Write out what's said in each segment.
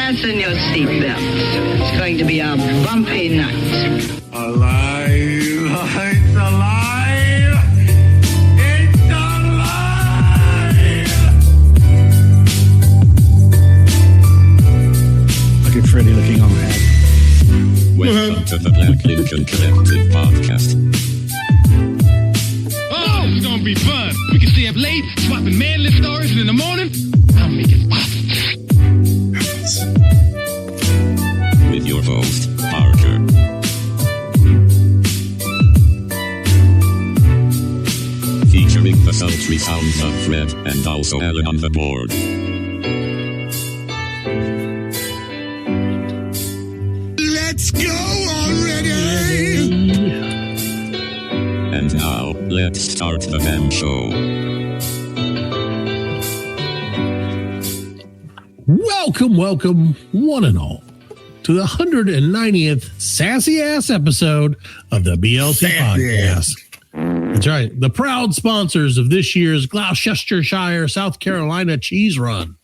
Fasten your seatbelts. It's going to be a bumpy night. Alive! It's alive! It's alive! Look at Freddie looking on that. Welcome to the Black Lincoln Collective podcast. Oh, it's gonna be fun. We can stay up late, swapping manly stories, and in the morning, I'll make it pop. With your host, Parker. Featuring the sultry sounds of Fred and also Alan on the board. Let's go already! And now, let's start the damn show. Welcome, one and all, to the 190th sassy-ass episode of the BLC podcast. That's right. The proud sponsors of this year's Gloucestershire, South Carolina cheese run.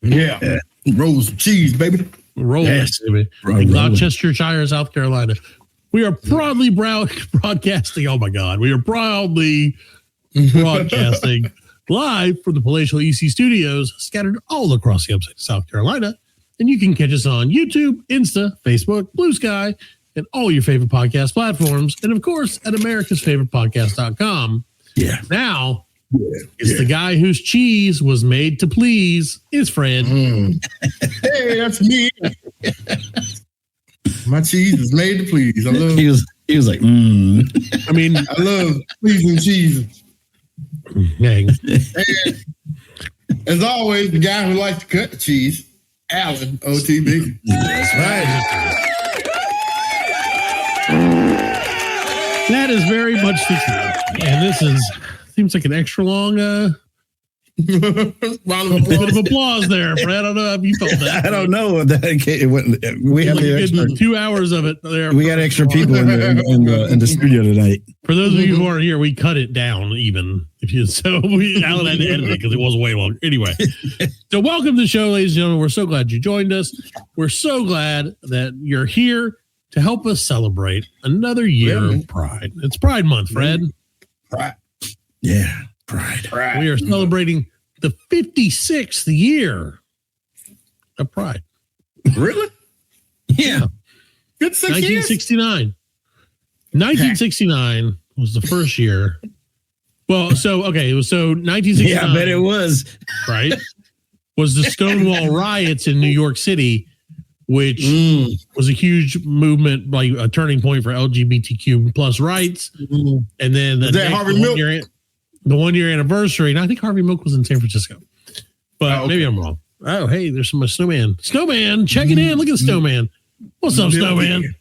Yeah. Rolls of cheese, baby. Baby. In Gloucestershire, South Carolina. We are proudly broadcasting. Oh my God. We are proudly broadcasting live from the palatial EC studios scattered all across the upstate of South Carolina. And you can catch us on YouTube, Insta, Facebook, Blue Sky, and all your favorite podcast platforms. And of course, at americasfavoritepodcast.com. Yeah. Now, it's the guy whose cheese was made to please. It's Fred. Hey, that's me. My cheese is made to please. I love. He was like, I mean, I love pleasing cheese. Dang. And as always, the guy who likes to cut the cheese, Alan OTB. That's right. That is very much the truth. And this seems like an extra long bit of applause there, Fred. I don't know if you felt that. I don't know. We have the extra 2 hours of it there. We got extra people in the studio tonight. For those of you who aren't here, we cut it down even. Alan had to edit it because it was way long. Anyway, so welcome to the show, ladies and gentlemen. We're so glad you joined us. We're so glad that you're here to help us celebrate another year of Pride. It's Pride Month, Fred. Pride. Yeah, Pride. We are celebrating the 56th year of Pride. Really? Yeah. Good 6 years. 1969. 1969 was the first year. Well, so 1969. Yeah, I bet it was. Right? Was the Stonewall riots in New York City, which was a huge movement, like a turning point for LGBTQ plus rights. And then the 1 year anniversary, and I think Harvey Milk was in San Francisco, but maybe I'm wrong. Oh, hey, there's some snowman. Snowman, checking in. Look at the snowman. What's up, snowman?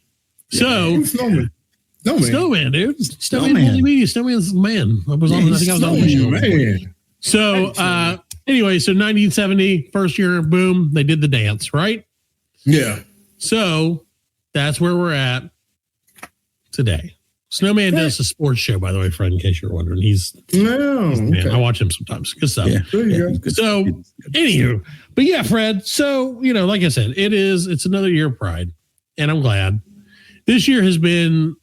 So, snowman, dude. Snowman multimedia. Snowman's the man. I think I was on the show. Man. So, anyway, so 1970, first year, boom, they did the dance, right? Yeah. So that's where we're at today. Snowman does a sports show, by the way, Fred, in case you're wondering. Man, I watch him sometimes. Good stuff. Yeah. So, anywho, but yeah, Fred. So, like I said, it's another year of Pride, and I'm glad. This year has been,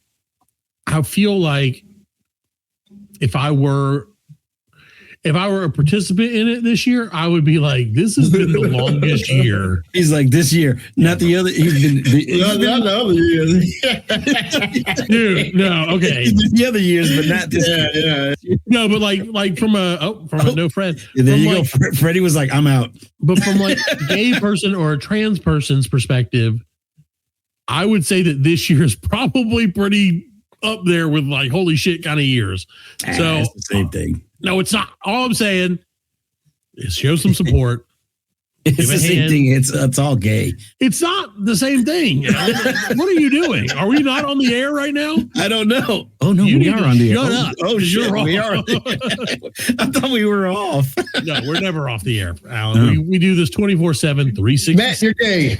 I feel like if I were a participant in it this year, I would be like, this has been the longest year. He's like, this year, not the other. He's been not the other years. Dude, no, okay. The other years, but not this year. Yeah. No, but like from a no Fred. There you go. Freddie was like, I'm out. But from like a gay person or a trans person's perspective, I would say that this year is probably pretty up there with like holy shit kind of years. So it's the same thing. No, it's not. All I'm saying is show some support. It's the same thing. It's all gay. It's not the same thing. What are you doing? Are we not on the air right now? I don't know. Oh no, we are on the air. Shut up. Oh shit, we are. I thought we were off. No, we're never off the air, Alan. No. We do this 24/7, 360. Matt, you're gay.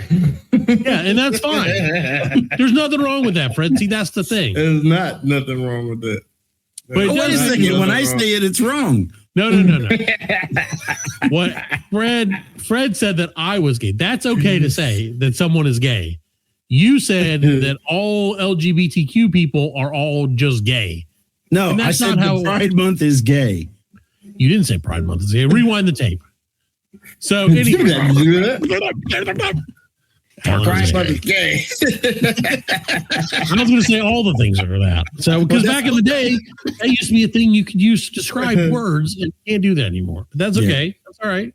Yeah, and that's fine. There's nothing wrong with that, Fred. See, that's the thing. There's not nothing wrong with that. But wait a second. When I say it, it's wrong. No. What Fred said that I was gay. That's okay to say that someone is gay. You said that all LGBTQ people are all just gay. No, I said the Pride Month is gay. You didn't say Pride Month is gay. Rewind the tape. So anyway, Pride Month is gay. I was going to say all the things that are that. So because back in the day, that used to be a thing you could use to describe words, and you can't do that anymore. But that's okay. Yeah. That's all right.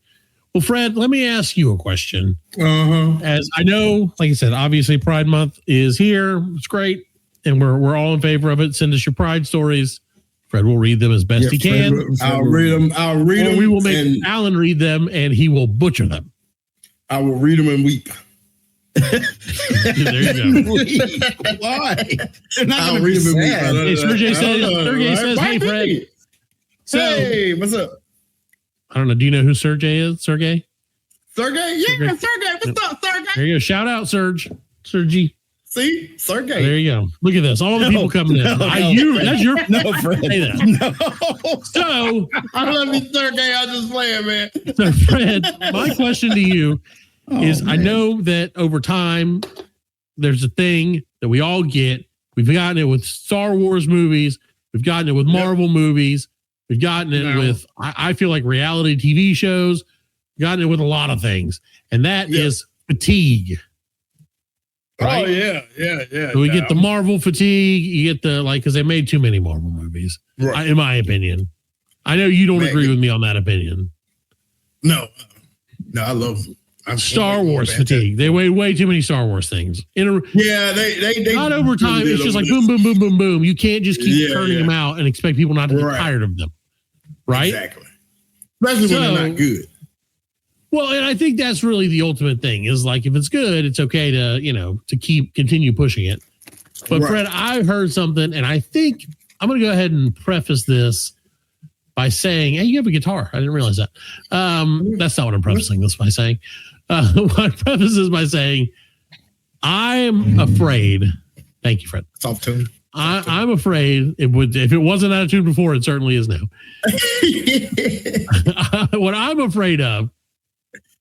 Well, Fred, let me ask you a question. As I know, like I said, obviously Pride Month is here. It's great. And we're all in favor of it. Send us your Pride stories. Fred will read them as best he can. I'll read them. Or we will make Alan read them, and he will butcher them. I will read them and weep. There you go. Why? I'll read them and weep. Hey, Sergey says, hey, Fred. So, hey, what's up? I don't know. Do you know who Sergey is, Sergey? Sergey? Yeah, Sergey. What's up, Sergey? There you go. Shout out, Sergey. See? Sergey. There you go. Look at this. All the people coming in. That's your Fred. Say that. No. So, I love you, Sergey. I'm just playing, man. So, Fred, my question to you is, man. I know that over time, there's a thing that we all get. We've gotten it with Star Wars movies. We've gotten it with Marvel movies. We've gotten it with, I feel like, reality TV shows. We've gotten it with a lot of things. And that is fatigue. Right? Oh, yeah. So we get the Marvel fatigue. You get the, because they made too many Marvel movies, in my opinion. I know you don't agree with me on that opinion. No, I love them. Star Wars fatigue. They made way too many Star Wars things. They not over time. It's just like boom, boom, boom, boom, boom. You can't just keep turning them out and expect people not to get tired of them. Right? Exactly. Especially when they're not good. Well, and I think that's really the ultimate thing is like, if it's good, it's okay to, to continue pushing it. But Fred, I heard something, and I think I'm going to go ahead and preface this by saying, hey, you have a guitar. I didn't realize that. That's not what I'm prefacing this by saying. What I preface this by saying, I'm afraid. Thank you, Fred. Soft tune. I'm afraid if it wasn't attitude before, it certainly is now. What I'm afraid of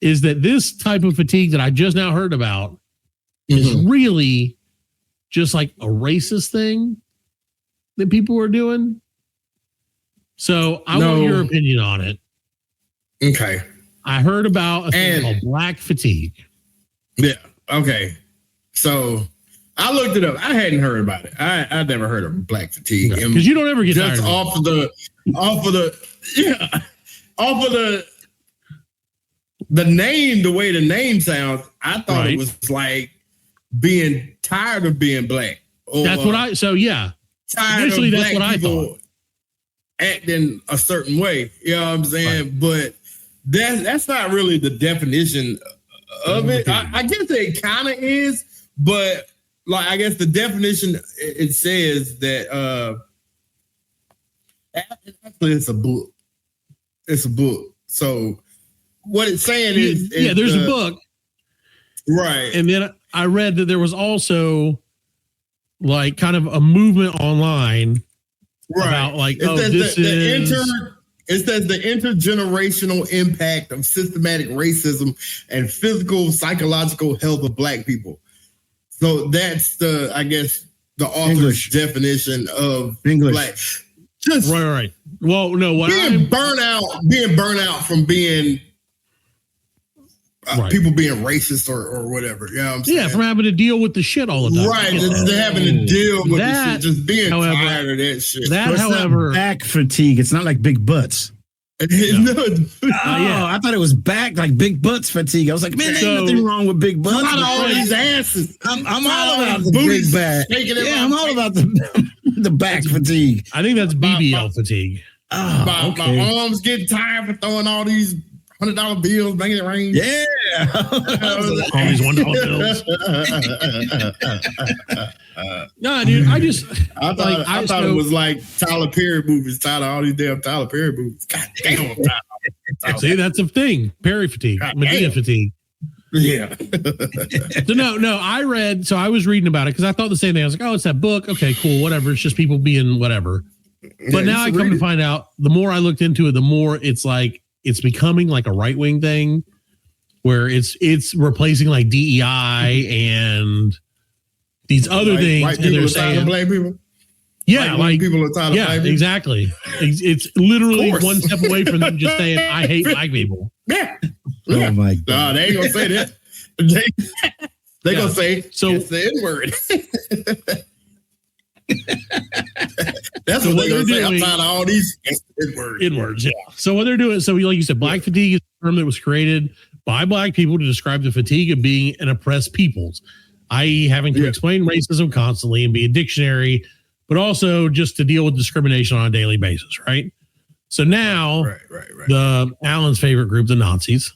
is that this type of fatigue that I just now heard about is really just like a racist thing that people are doing. So I want your opinion on it. Okay. I heard about a thing called black fatigue. Yeah. Okay. So I looked it up. I hadn't heard about it. I'd never heard of black fatigue. Because you don't ever get tired off of the name, the way the name sounds, I thought it was like being tired of being black. Or that's what initially that's what I thought. Acting a certain way. You know what I'm saying? Right. But that's not really the definition of it. I guess it kind of is, but like I guess the definition it says that actually it's a book. It's a book. So what it's saying is there's a book. Right. And then I read that there was also like kind of a movement online about like, it says the intergenerational impact of systematic racism and physical, psychological health of black people. So that's the author's definition of English. Black. Just right. Well, no, being burnt out from being people being racist or whatever. You know what I'm saying? Yeah, from having to deal with the shit all the time. Right, just having to deal with the shit, just being tired of that shit. However, back fatigue. It's not like big butts. I thought it was back like big butts fatigue. I was like, man, ain't nothing wrong with big butts. Not all these asses. I'm all about the big back. Yeah, I'm all about the back fatigue. I think that's BBL fatigue. My arms get tired for throwing all these $100 bills, making it rain. Yeah. All these $1 bills. No, dude, I thought it was like Tyler Perry movies, all these damn Tyler Perry movies. God damn. Tyler. See, that's a thing. Perry fatigue, Medea fatigue. Yeah. So I was reading about it because I thought the same thing. I was like, oh, it's that book. Okay, cool, whatever. It's just people being whatever. But now I come to find out, the more I looked into it, the more it's like it's becoming like a right wing thing, where it's replacing like DEI and these other things. And they're saying, black people. Yeah, like people are tired of black people. Exactly. It's literally one step away from them just saying, "I hate black people." Yeah. Oh my God. No, they ain't gonna say that. They gonna say it's the N-word. That's what they're gonna say. I'm tired of all these N-words. Yeah. So what they're doing, so like you said, black fatigue is a term that was created by black people to describe the fatigue of being an oppressed peoples, i.e. having to explain racism constantly and be a dictionary, but also just to deal with discrimination on a daily basis, right? So now the Alan's favorite group, the Nazis.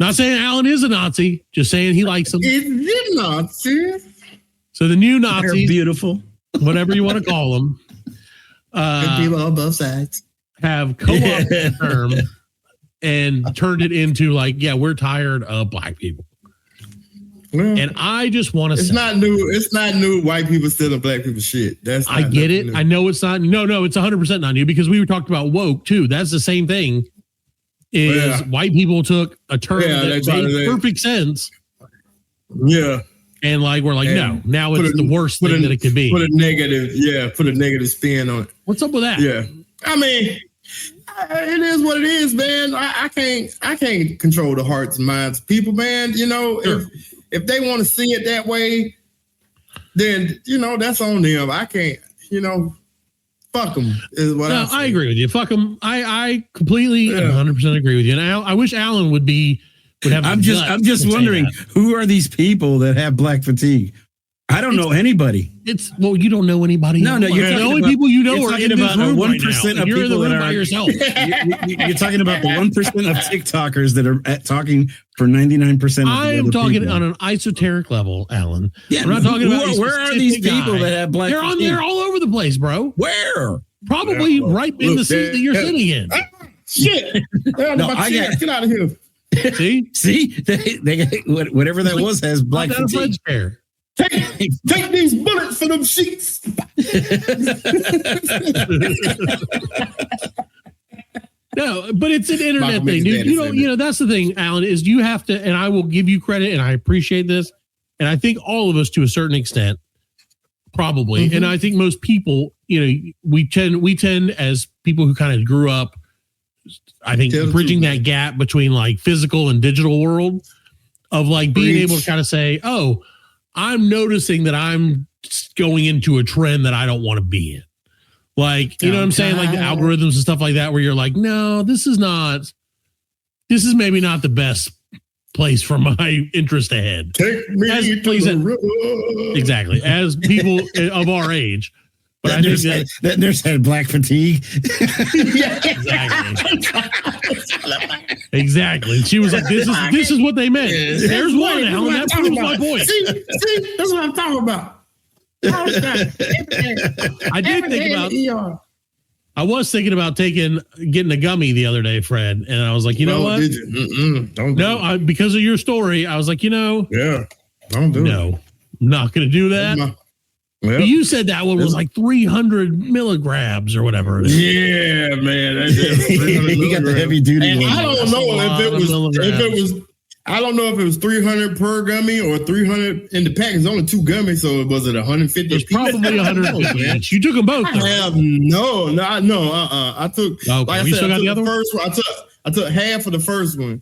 Not saying Alan is a Nazi, just saying he likes them. Is the Nazi? So the new Nazis, they're beautiful, whatever you want to call them, people on both sides have co-opted the term and turned it into like, yeah, we're tired of black people. Well, and I just want to say, it's not new. White people stealing black people shit. I get it. New. I know it's not. No, it's 100% not new because we were talking about woke too. That's the same thing. White people took a term that made perfect sense. Yeah. And like we're like, no, now it's the worst thing that it could be. Put a negative spin on it. What's up with that? Yeah. I mean, it is what it is, man. I can't control the hearts and minds of people, man. You know, if they want to see it that way, then that's on them. I can't, fuck them is what I agree with you. Fuck them. I completely 100% agree with you. And I wish Alan would have. I'm just wondering who are these people that have black fatigue? I don't know anybody. You don't know anybody. No, you're the only people you know are in this room 1% of you're in the people room that by are yourself. You're talking about the 1% of TikTokers that are talking for 99%. I am talking on an esoteric level, Alan. Yeah, I'm not talking about where are these people that have black? They're all over the place, bro. Where? Probably right in the seat that you're sitting in. Shit! Get out of here. See, they whatever that was has black fatigue. Take these bullets for them sheets. No, but it's an internet thing, dude. You know, that's the thing, Alan, is you have to, and I will give you credit, and I appreciate this, and I think all of us to a certain extent, probably, and I think most people, we tend as people who kind of grew up, I think bridging that gap between like physical and digital world of like being able to kind of say, oh, I'm noticing that I'm going into a trend that I don't want to be in. Like, you know what I'm saying? Like the algorithms and stuff like that, where you're like, no, this is maybe not the best place for my interest ahead. Take me to the river. Exactly. As people of our age. But I think that nurse had black fatigue. Exactly. She was like, this is what they meant. There's one, Alan. That proves my point. See, that's what I'm talking about. I was thinking about getting a gummy the other day, Fred, and I was like, you know what? Did you? Don't do it. Because of your story, I was like, don't do it. No, I'm not going to do that. Well, you said that one was like 300 milligrams or whatever. Yeah, man. He got the heavy duty one. I don't know if it was 300 per gummy or 300 in the pack. It's only 2 gummies, so was it 150? It's probably 150 each. You took them both. I took. Okay, like I said, the other first one. I took half of the first one.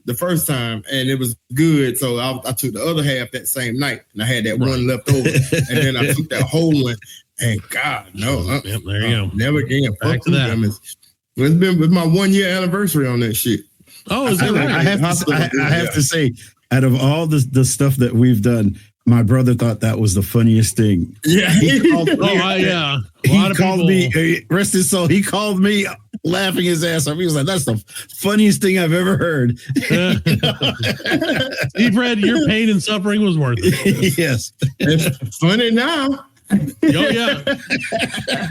The first time, and it was good, so I took the other half that same night, and I had that one left over, and then I took that whole one, and God, no, yep, there you go, never again. Back to that. It's been with my 1 year anniversary on that shit. Oh, is that right? I have to say, out of all the stuff that we've done, my brother thought that was the funniest thing. Yeah, he called me. Rest his soul. He called me laughing his ass off. He was like, "That's the funniest thing I've ever heard." See, Fred, your pain and suffering was worth it. Yes, it's funny now. Oh yeah,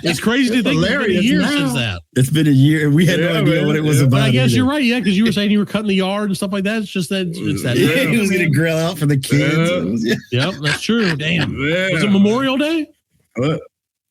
it's crazy to think it's been a year since that. It's been a year. We had no idea what it was about. But I guess you're right, because you were saying you were cutting the yard and stuff like that. It's just that it's that. Yeah, he was gonna grill out for the kids. Yep, that's true. Damn, was it Memorial Day? What?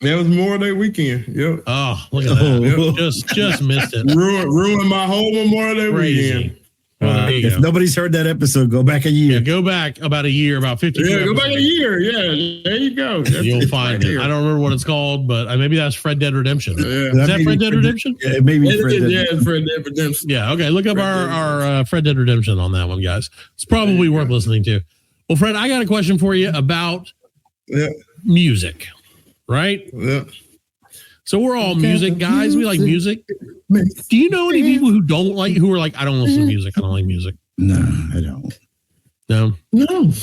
That was Memorial Day weekend. Yep. Oh, look at that. Just missed it. Ruined my whole Memorial Day weekend. If nobody's heard that episode, go back a year. Yeah, go back about a year, about 50. Yeah, go back a year. Yeah, there you go. You'll find it. I don't remember what it's called, but maybe that's Fred Dead Redemption. Yeah. Is that Fred Dead Redemption? Yeah, maybe Fred Dead Redemption. Yeah, okay. Look up our Fred Dead Redemption on that one, guys. It's probably worth listening to. Well, Fred, I got a question for you about music, right? Yeah. So we're all music guys. We like music. Do you know any people who are like, I don't listen to music. I don't like music. No, I don't. No. And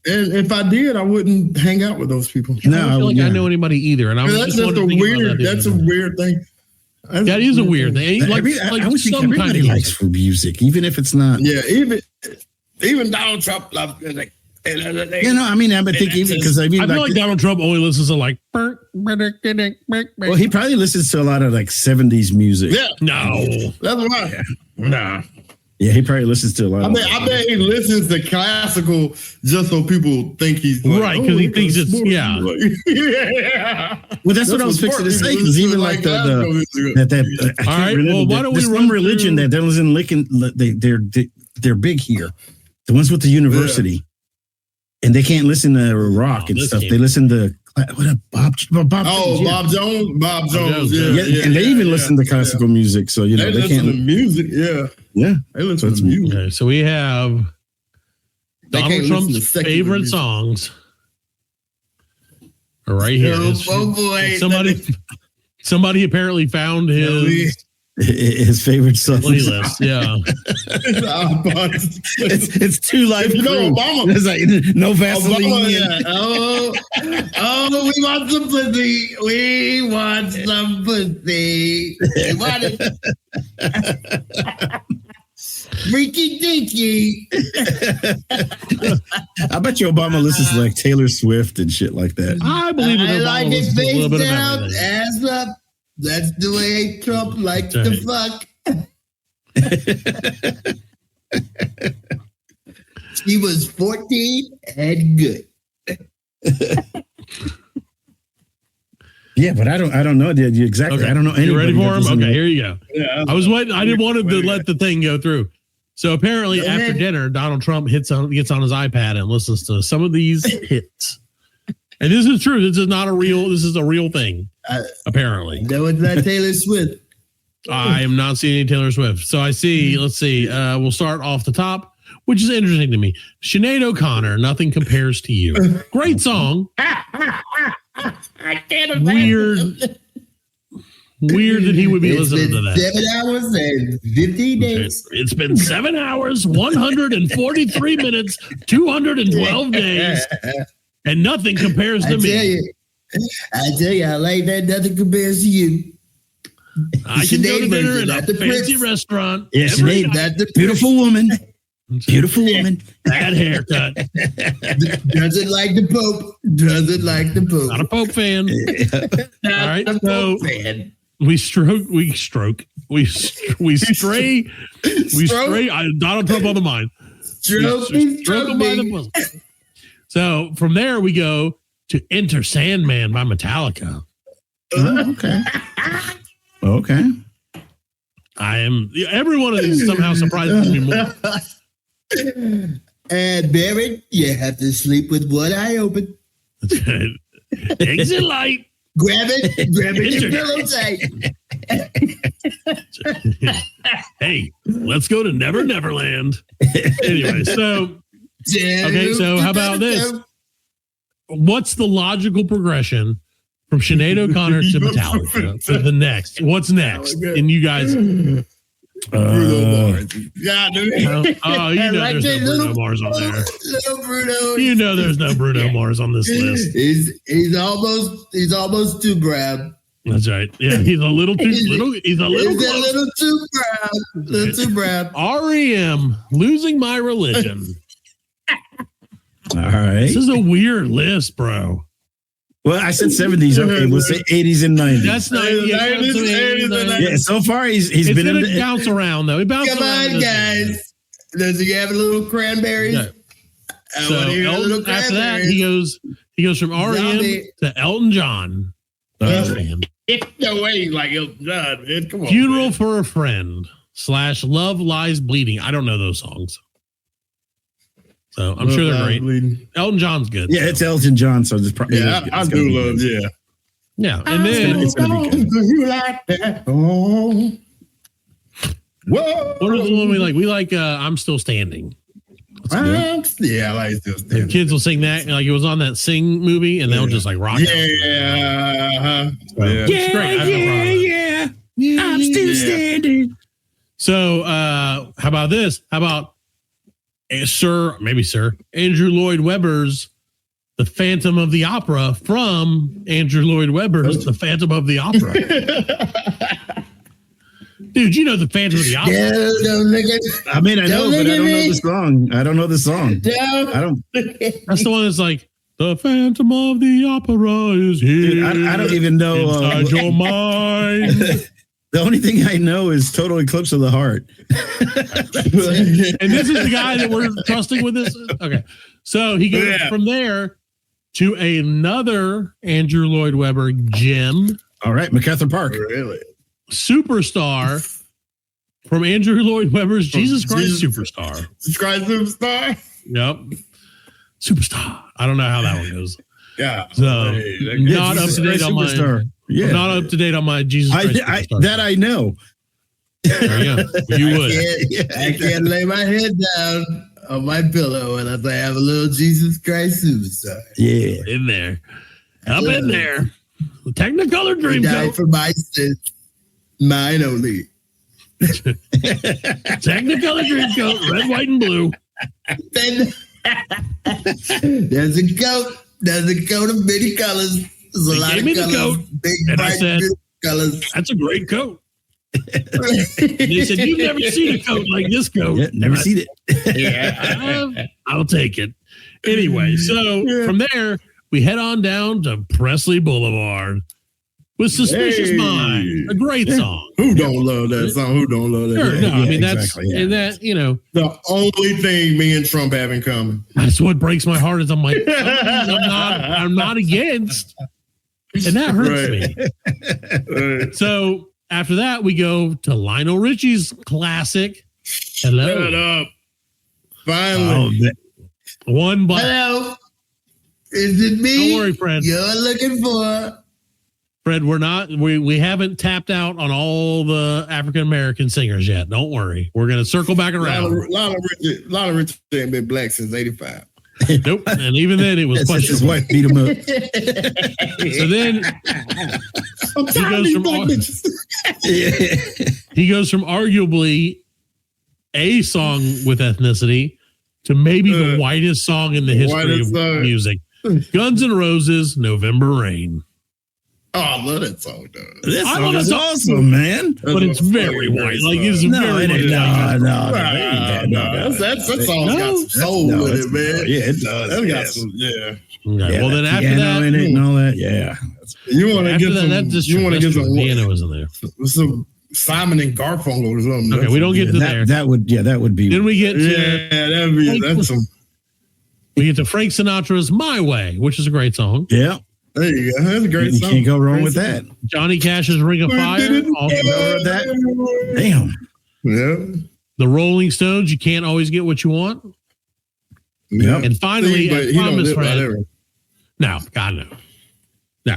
if I did, I wouldn't hang out with those people. No, I don't feel like I know anybody either. And that's just a weird. That's a weird thing. That is a weird thing. I would think everybody likes for music, even if it's not. Yeah, even Donald Trump loves music. I mean, I would think even because I feel like Donald Trump only listens to like. Well, he probably listens to a lot of like 70s music. Yeah, no, that's why. Yeah. Nah. Yeah, he probably listens to a lot. I bet he listens to classical just so people think he's like, right because he thinks it's yeah. Well, that's what I was fixing to say because even like that. All right. Well, why don't we run religion that doesn't they're big here. The ones with the university, and they can't listen to rock and stuff. They listen to Bob Jones. Bob Jones. Yeah, and they even listen to classical music. So they can't listen to music. Yeah, they listen to music. Okay, so we have Donald Trump's favorite songs are right here. Oh boy! Somebody apparently found his favorite song playlist. Yeah, it's two life. Obama. It's like no Vaseline. Obama, we want some pussy. We want some pussy. We want it. Freaky dinky. I bet you Obama listens to like Taylor Swift and shit like that. I believe it. I like it face down, ass up. That's the way Trump likes to fuck. She was 14 and good. Yeah, but I don't know exactly. Okay. I don't know anybody. You ready for him? Okay, here you go. Yeah, I was waiting. I didn't want to let the thing go through. So apparently, after dinner, Donald Trump gets on his iPad and listens to some of these hits. And this is true. This is not a real. This is a real thing. Apparently, that was not Taylor Swift. I am not seeing any Taylor Swift. So I see. Let's see. We'll start off the top, which is interesting to me. Sinead O'Connor, "Nothing Compares to You." Great song. I can't imagine. Weird that he would be listening to that. 7 hours and 15 days. It's been 7 hours, 143 minutes, 212 days, and nothing compares to me. I tell you, I like that. Nothing compares to you. I can go to dinner in a fancy restaurant. Yes, that's the beautiful woman. Beautiful woman. Bad haircut. Doesn't like the Pope. Doesn't like the Pope. Not a Pope fan. All right, so fan. We stray. Donald Trump on the mind. Stroke him by the bosom. So from there we go to Enter Sandman by Metallica. Okay. Every one of these somehow surprises me more. And Barry, you have to sleep with one eye open. Exit light. Grab it, your pillow tight. Hey, let's go to Neverland. Anyway, so how about this? What's the logical progression from Sinead O'Connor to Metallica to the next? What's next? And you guys, Bruno Mars. Yeah, dude. There's no Bruno Mars on there. Little Bruno. You know there's no Bruno Mars on this list. He's almost too brown. That's right. Yeah, he's a little too brown. REM, Losing My Religion. All right. This is a weird list, bro. Well, I said 70s. Okay, we'll say 80s and 90s. That's 90s. Yeah, so far he's been in the bounce around though. Come on, guys. Does he have a little cranberries? No. So after that, he goes from REM to Elton John. No way, like Elton John, man. Come on. Funeral man. for a Friend / Love Lies Bleeding. I don't know those songs. So I'm sure they're great. Bleeding. Elton John's good. Yeah, it's Elton John, so it's probably I do love, Yeah. And then it's gonna be good. You like that? Oh. Whoa. What is the one we like? We like I'm Still Standing. Yeah, I like Still Standing. The kids will sing that, like it was on that Sing movie, and they'll just like rock out. Yeah. It's great. I'm still standing. So how about this? How about Sir Andrew Lloyd Webber's The Phantom of the Opera from Andrew Lloyd Webber's The Phantom of the Opera. Dude, you know The Phantom of the Opera. I mean, I know, but I don't know the song. I don't know the song. I don't. That's the one that's like, The Phantom of the Opera is here. Dude, I don't even know. Inside your mind. The only thing I know is Total Eclipse of the Heart. And this is the guy that we're trusting with this. Okay. So he goes from there to another Andrew Lloyd Webber gem. All right, MacArthur Park. Really? Superstar from Andrew Lloyd Webber's Jesus Christ Superstar. Jesus Christ Superstar? Yep. Superstar. I don't know how that one goes. Yeah. So not up to date on my not up to date on my Jesus Christ Superstar. That I know. There you go. You would. I can't lay my head down on my pillow unless I have a little Jesus Christ Superstar. Yeah. In there. Up in there. Technicolor dream died coat. for my sins. Mine only. Technicolor dream coat, red, white, and blue. Then there's a coat. There's a coat of many colors. There's a They lot gave of me the colors. coat, Big, and I bright, said, beautiful colors. That's a great coat. They said, you've never seen a coat like this coat. Yeah, never seen it. Yeah, I'll take it. Anyway, so from there, we head on down to Presley Boulevard with Suspicious Mind, a great song. Who don't love that song? Who don't love that? Sure, song? no, I mean, exactly, and that, you know, The only thing me and Trump have in common. that's what breaks my heart is I'm like, I'm not against, and that hurts me. So after that, we go to Lionel Richie's classic, Hello. Shut up. Finally. One black. Hello. Is it me? Don't worry, Fred. You're looking for. Fred, we haven't tapped out on all the African American singers yet. Don't worry. We're going to circle back around. Lionel Richie ain't been black since 85. Nope. And even then, it was His questionable. wife beat him up. So then he goes from arguably a song with ethnicity to maybe the whitest song in the history of music. Guns N' Roses, November Rain. Oh, I love that song, though. This I song love is that awesome, man. But it's very white. Like it's No, very it ain't. white. No. That song's got some soul with it, man. Yeah, it does. That got Yes. some, yeah. Okay, well, then after piano that, in it and all that. Yeah. You want to after get that, some? that's just You want to get some? piano was in there. Some Simon and Garfunkel or something. Okay, we don't get to there. That would be. Then we get to that'd be that's some. we get to Frank Sinatra's "My Way," which is a great song. Yeah. There you go. That's a great You song. can't go wrong with that. Johnny Cash's "Ring of Fire." Also Heard that? Damn. Yeah. the Rolling Stones. You can't always get what you want. Yeah. And finally, but as he don't promised, live by Fred. there. No, God no. No,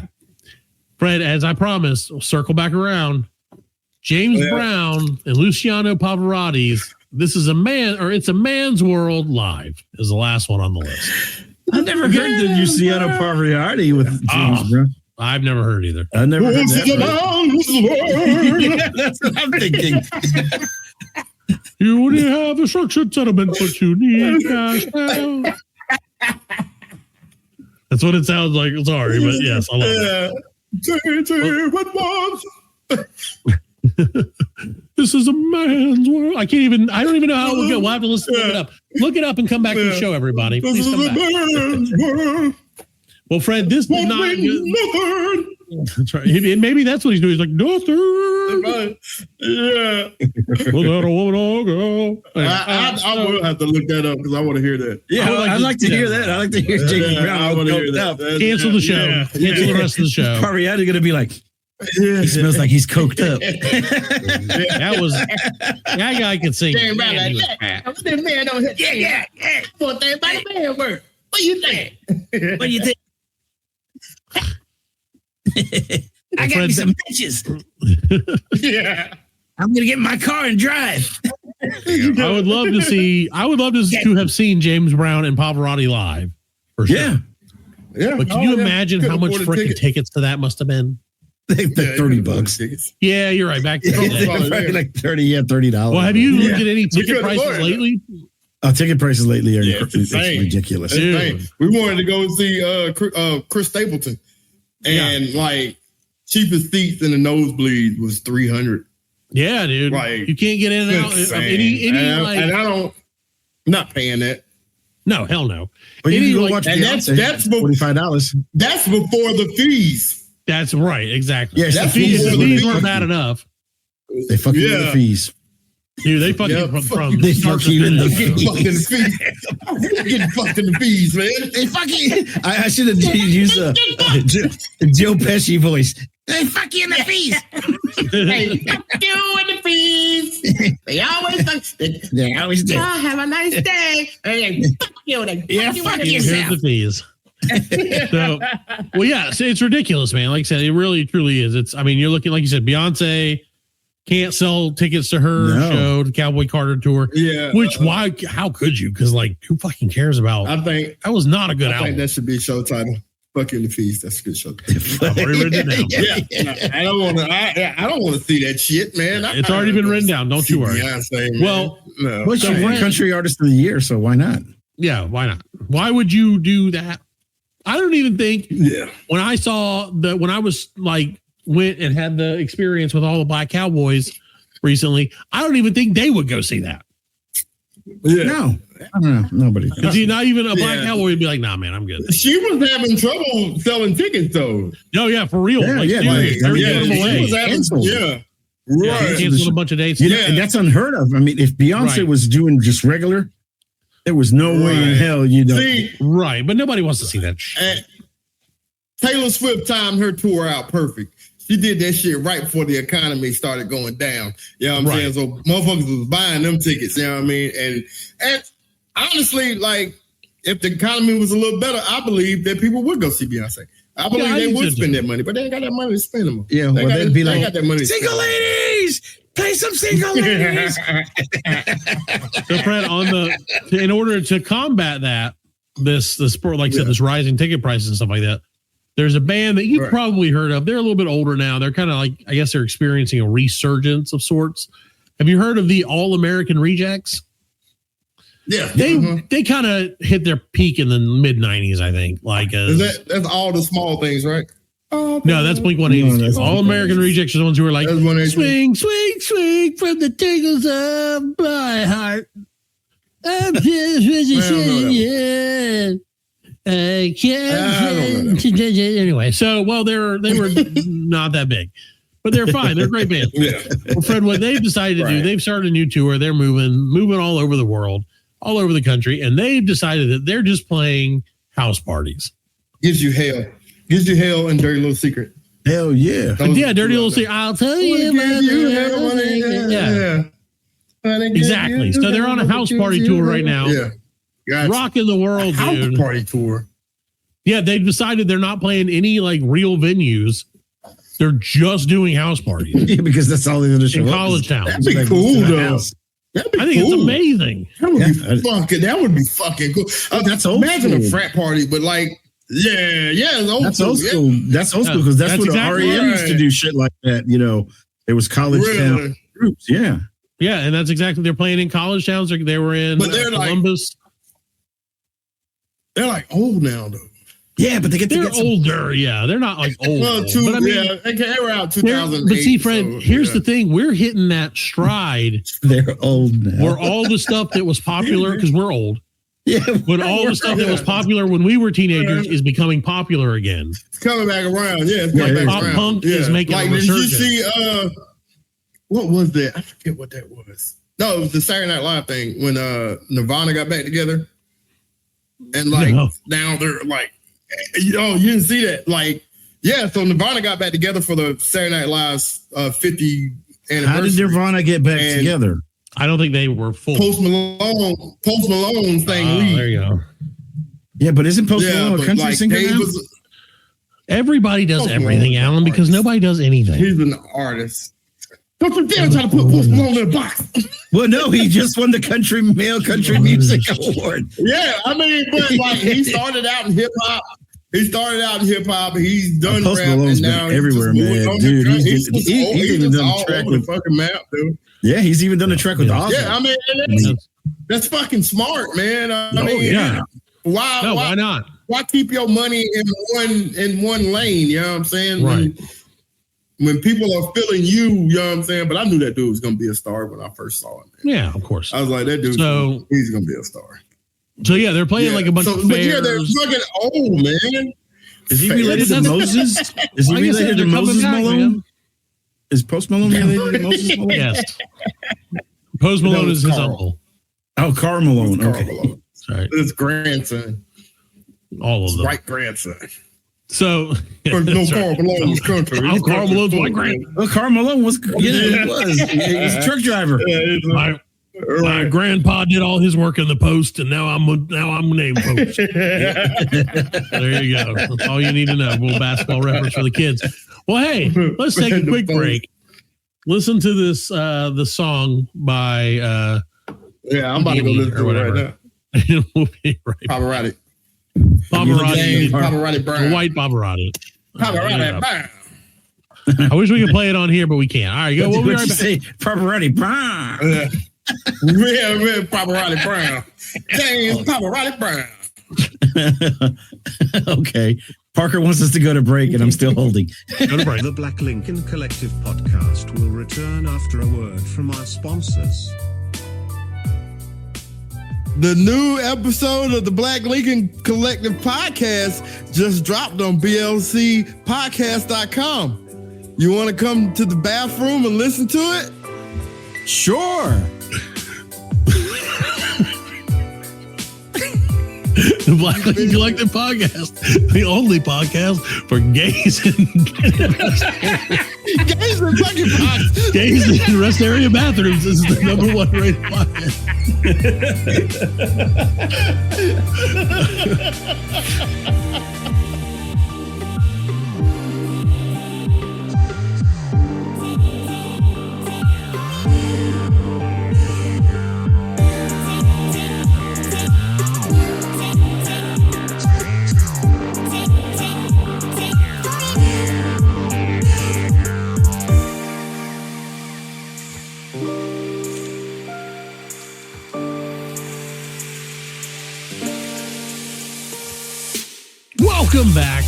Fred, as I promised, we'll circle back around. James Brown and Luciano Pavarotti's "This Is a Man" or "It's a Man's World" live is the last one on the list. I never heard the Luciano Pavarotti with James Brown. I've never heard either. I never heard This is a that. man's world. That's what I'm thinking. You only have a structured settlement, but you need cash now. That's what it sounds like. Sorry, but yes, I love it. What was? This is a man's world. I don't even know how it will go. We'll have to look it up. Look it up and come back to the show, everybody. This Please is come a back. man's world. Well, Fred, this did not. Nothing. That's right. Maybe that's what he's doing. He's like, nothing. Yeah. Was that a woman or a girl? I will have to look that up because I want to hear that. Yeah, I'd like to hear that. I'd like to hear James Brown. I want to hear that. Cancel the show. Cancel the rest of the show. Parriata's going to be like, he smells like he's coked up. That guy could sing. James Brown, that man don't hit. Yeah. What that about the man work? What you think? What do you think? I got me some bitches. Yeah. I'm gonna get in my car and drive. I would love to have seen James Brown and Pavarotti live. For sure. Yeah. But can you imagine how much freaking tickets to that must have been? Like $30. Yeah, you're right. Back to Probably like $30. Well, have you looked at any ticket prices lately? Ticket prices lately are it's ridiculous. We wanted to go see Chris Stapleton, and like cheapest seats in the nosebleed was $300. Yeah, dude. Like, you can't get in and out of any and I'm not paying that. No, hell no. But you can go watch Beyonce. That's $45. That's before the fees. That's right, exactly. Yes, the fees weren't bad enough. They fuck you with the fees. Dude, they fucking they fuck you in the fees. Getting fucked in the fees, man. They fucking. I should have used a Joe Pesci voice. They fuck you in the fees. Hey, fuck you in the fees. They always fuck. They always do. Oh, have a nice day. Hey, fuck you. Fuck yourself. Here's the fees. So it's ridiculous, man. Like I said, it really truly is. I mean, you're looking, like you said, Beyonce can't sell tickets to her show, the Cowboy Carter tour. Yeah. How could you? Because like, who fucking cares about? I think that was not a good album. I think that should be a show title. Fuck you in the fees. That's a good show. I've already written it down. Yeah. I don't want to see that shit, man. It's already been written down. Don't you worry. Beyonce, man. Well, she won Country Artist of the Year, so why not? Yeah, why not? Why would you do that? I don't even think when I saw when I was like went and had the experience with all the Black Cowboys recently, I don't even think they would go see that. Yeah. No, I don't know. Nobody. Because not even a Black Cowboy would be like, nah, man, I'm good. She was having trouble selling tickets though. No, yeah, for real. Yeah, Right. Canceled a bunch of dates. And that's unheard of. I mean, if Beyonce was doing just regular, there was no way in hell Right, but nobody wants to see that shit. Taylor Swift timed her tour out perfect. She did that shit right before the economy started going down. You know what I'm saying? So motherfuckers was buying them tickets, you know what I mean? And honestly, like, if the economy was a little better, I believe that people would go see Beyonce. I believe they would spend that money, but they ain't got that money to spend them. Yeah, they'd be like, got that money single ladies! Play some single ladies! So, Fred, in order to combat that, the sport, like I said, this rising ticket prices and stuff like that, there's a band that you've probably heard of. They're a little bit older now. They're kind of like, I guess they're experiencing a resurgence of sorts. Have you heard of the All American Rejects? Yeah. They kind of hit their peak in the mid 90s, I think. Like that's all the small things, right? No, that's Blink-182. All American Rejects are the ones who are like, swing, swing, swing from the tingles of my heart. I'm just I can't. Anyway, so they were not that big, but they're fine. They're a great band. Yeah. Well, Fred, what they've decided to do, they've started a new tour. They're moving all over the world, all over the country, and they've decided that they're just playing house parties. Gives you hell and Dirty Little Secret. Hell yeah. Dirty Little Secret. I'll tell you. Exactly. So they're on a house party tour right now. Yeah. Gotcha. Rocking the world, dude. Party tour. Yeah, they've decided they're not playing any like real venues. They're just doing house parties. Yeah, because that's all they're in college towns. That'd be cool, though. I think it's amazing. That would be fucking cool. That's old Imagine school. a frat party, but like, it's old that's school. Old school. That's old school because that's what exactly REM used to do shit like that. You know, it was college town groups. Yeah. Yeah, and that's exactly they're playing in college towns. They were in Columbus. They're like old now, though. Yeah, but they're older. Yeah, they're not like old. Well, they were out 2008. But see, Fred, here's the thing: we're hitting that stride. They're old now. Where all the stuff that was popular because we're old. Yeah, when all the stuff that was popular when we were teenagers is becoming popular again. It's coming back around. Yeah, it's coming back Pop around. punk is making like, a resurgence. Did you see, what was that? I forget what that was. No, it was the Saturday Night Live thing when Nirvana got back together. And like now they're like, you didn't see that. Like, yeah, so Nirvana got back together for the Saturday Night Live's 50 anniversary. How did Nirvana get back together? I don't think they were full. Post Malone thing. There you go. Yeah, but isn't Post Malone a country singer now? Everybody does everything, Alan, because nobody does anything. He's an artist. Don't you dare try to put Post Malone in a box. Well, no, he just won the Male Country Music Award. Yeah, I mean, but like he started out in hip hop. He's done Post rap, Malone's and now been everywhere, man. Dude, he's even done a track with fucking map, dude. Yeah, he's even done a track with Ozzy. Yeah, I mean, that's fucking smart, man. I mean, why not? Why keep your money in one lane? You know what I'm saying? Right. When people are feeling you know what I'm saying? But I knew that dude was going to be a star when I first saw him. Yeah, of course. I was like, that dude, he's going to be a star. So, yeah, they're playing like a bunch of fairs. But yeah, they're fucking old, man. Is he related to Moses? Is he related to Moses Malone? Man. Is Post Malone related to Moses Malone? Yes. Post Malone is his uncle. Oh, Carl Malone. Okay. Malone. Right. His grandson. All of them. Right grandson. So, Carl Malone's country. I'm Carl Malone's white grandson. Well, Carl Malone was, he was. He's a truck driver. My grandpa did all his work in the post, and now I'm named Post. There you go. That's all you need to know. A little basketball reference for the kids. Well, hey, let's take a quick break. Listen to this the song by I'm about to go listen to it right now. We'll be right back. Pavarotti Brown. White Pavarotti. Pavarotti Brown. I wish we could play it on here, but we can't. All right, go. We'll be right back. Say Pavarotti Brown. Real Pavarotti Brown. James Pavarotti Brown. Okay. Parker wants us to go to break, and I'm still holding. Go to break. The Black Lincoln Collective podcast will return after a word from our sponsors. The new episode of the Black Lincoln Collective podcast just dropped on BLCpodcast.com. You want to come to the bathroom and listen to it? Sure. The Black Lincoln Collective podcast, the only podcast for gays in rest area bathrooms. This is the number one rated podcast. Welcome back.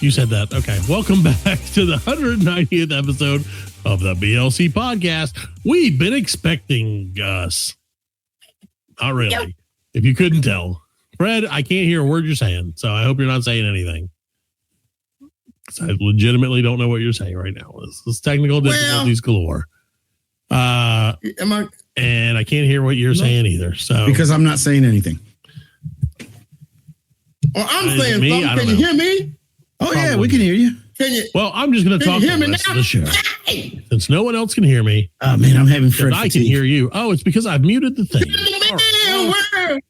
You said that. Okay. Welcome back to the 190th episode of the BLC podcast. We've been expecting Gus. Not really. Yep. If you couldn't tell. Fred, I can't hear a word you're saying, so I hope you're not saying anything. I legitimately don't know what you're saying right now. This is technical difficulties galore. And I can't hear what you're saying either. So because I'm not saying anything. Well, I'm saying something. Can you hear me? Oh, yeah, we can hear you. Can you? Well, I'm just going to talk the rest of the show. Since no one else can hear me. Oh, man, I'm having Fred I can hear you. Oh, it's because I've muted the thing. Right.